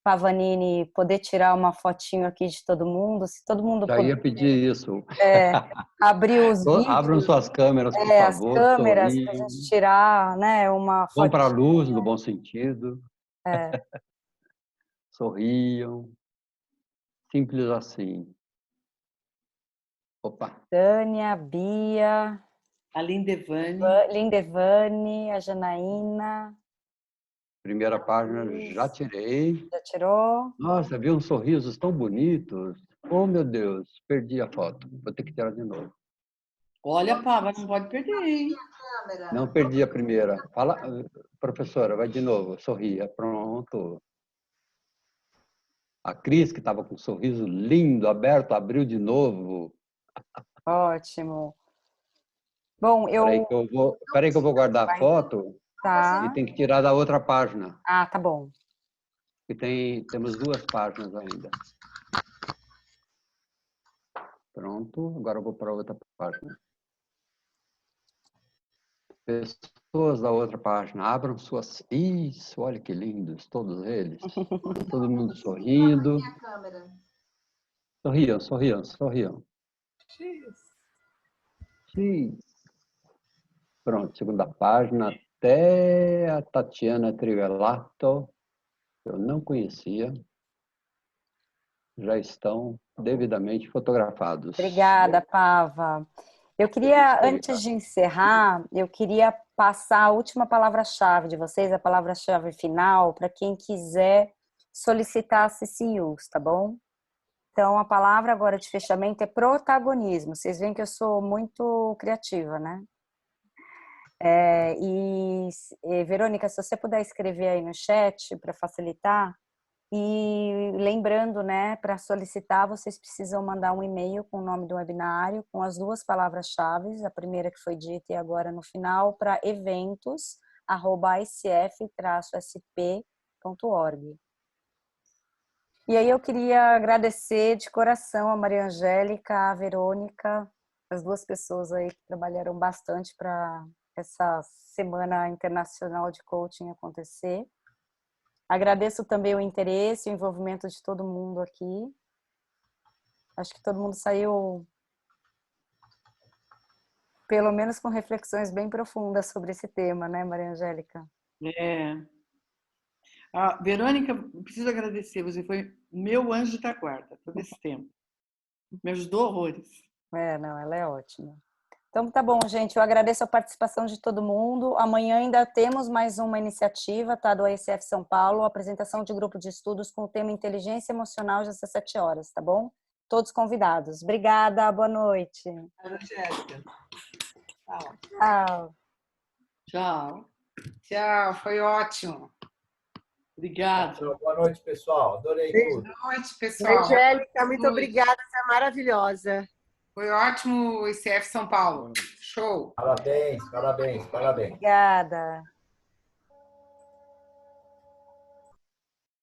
Pavanini poder tirar uma fotinho aqui de todo mundo, se todo mundo já puder. Ia pedir isso. Abrir os vídeos. Abram suas câmeras, por as favor. câmeras para a gente tirar, né, uma fotinho. Vão para a luz, no bom sentido. É. Sorriam. Simples assim. Opa. Tânia, Bia, a Lindevane, a Janaína. Primeira página já tirei. Já tirou? Nossa, vi uns sorrisos tão bonitos. Oh, meu Deus, perdi a foto. Vou ter que tirar de novo. Olha, Pava, não pode perder, hein? Não perdi a primeira. Fala, professora, vai de novo. Sorria. Pronto. A Cris, que estava com um sorriso lindo, aberto, abriu de novo. Ótimo. Bom, Peraí que eu vou guardar a foto. Tá. E tem que tirar da outra página. Ah, tá bom. E temos 2 páginas ainda. Pronto, agora eu vou para outra página. Pessoas da outra página, abram suas... Isso, olha que lindos, todos eles. Todo mundo sorrindo. Minha câmera. Sorriam, sorriam, sorriam. Sim. Pronto, segunda página. Até a Tatiana Trivelato, eu não conhecia, já estão devidamente fotografados. Obrigada, Pava. Eu queria, antes de encerrar, eu queria passar a última palavra-chave de vocês, a palavra-chave final, para quem quiser solicitar CCUs, tá bom? Então, a palavra agora de fechamento é protagonismo. Vocês veem que eu sou muito criativa, né? Verônica, se você puder escrever aí no chat para facilitar. E lembrando, né, para solicitar, vocês precisam mandar um e-mail com o nome do webinário, com as duas palavras-chave, a primeira que foi dita e agora no final, para eventos@icf-sp.org. E aí eu queria agradecer de coração a Maria Angélica, a Verônica, as duas pessoas aí que trabalharam bastante para essa Semana Internacional de Coaching acontecer. Agradeço também o interesse e o envolvimento de todo mundo aqui. Acho que todo mundo saiu, pelo menos, com reflexões bem profundas sobre esse tema, né, Maria Angélica? Verônica, preciso agradecer. Você foi meu anjo da guarda todo esse tempo. Me ajudou horrores. Não, ela é ótima. Então, tá bom, gente. Eu agradeço a participação de todo mundo. Amanhã ainda temos mais uma iniciativa, tá? Do ICF São Paulo, apresentação de grupo de estudos com o tema Inteligência Emocional, às 17 horas, tá bom? Todos convidados. Obrigada, boa noite. Jéssica. Tchau. Tchau. Tchau, foi ótimo. Obrigado. Boa noite, pessoal. Adorei tudo. Boa noite, pessoal. Angélica, muito obrigada, você é maravilhosa. Foi ótimo o ICF São Paulo. Show. Parabéns, parabéns, parabéns. Obrigada.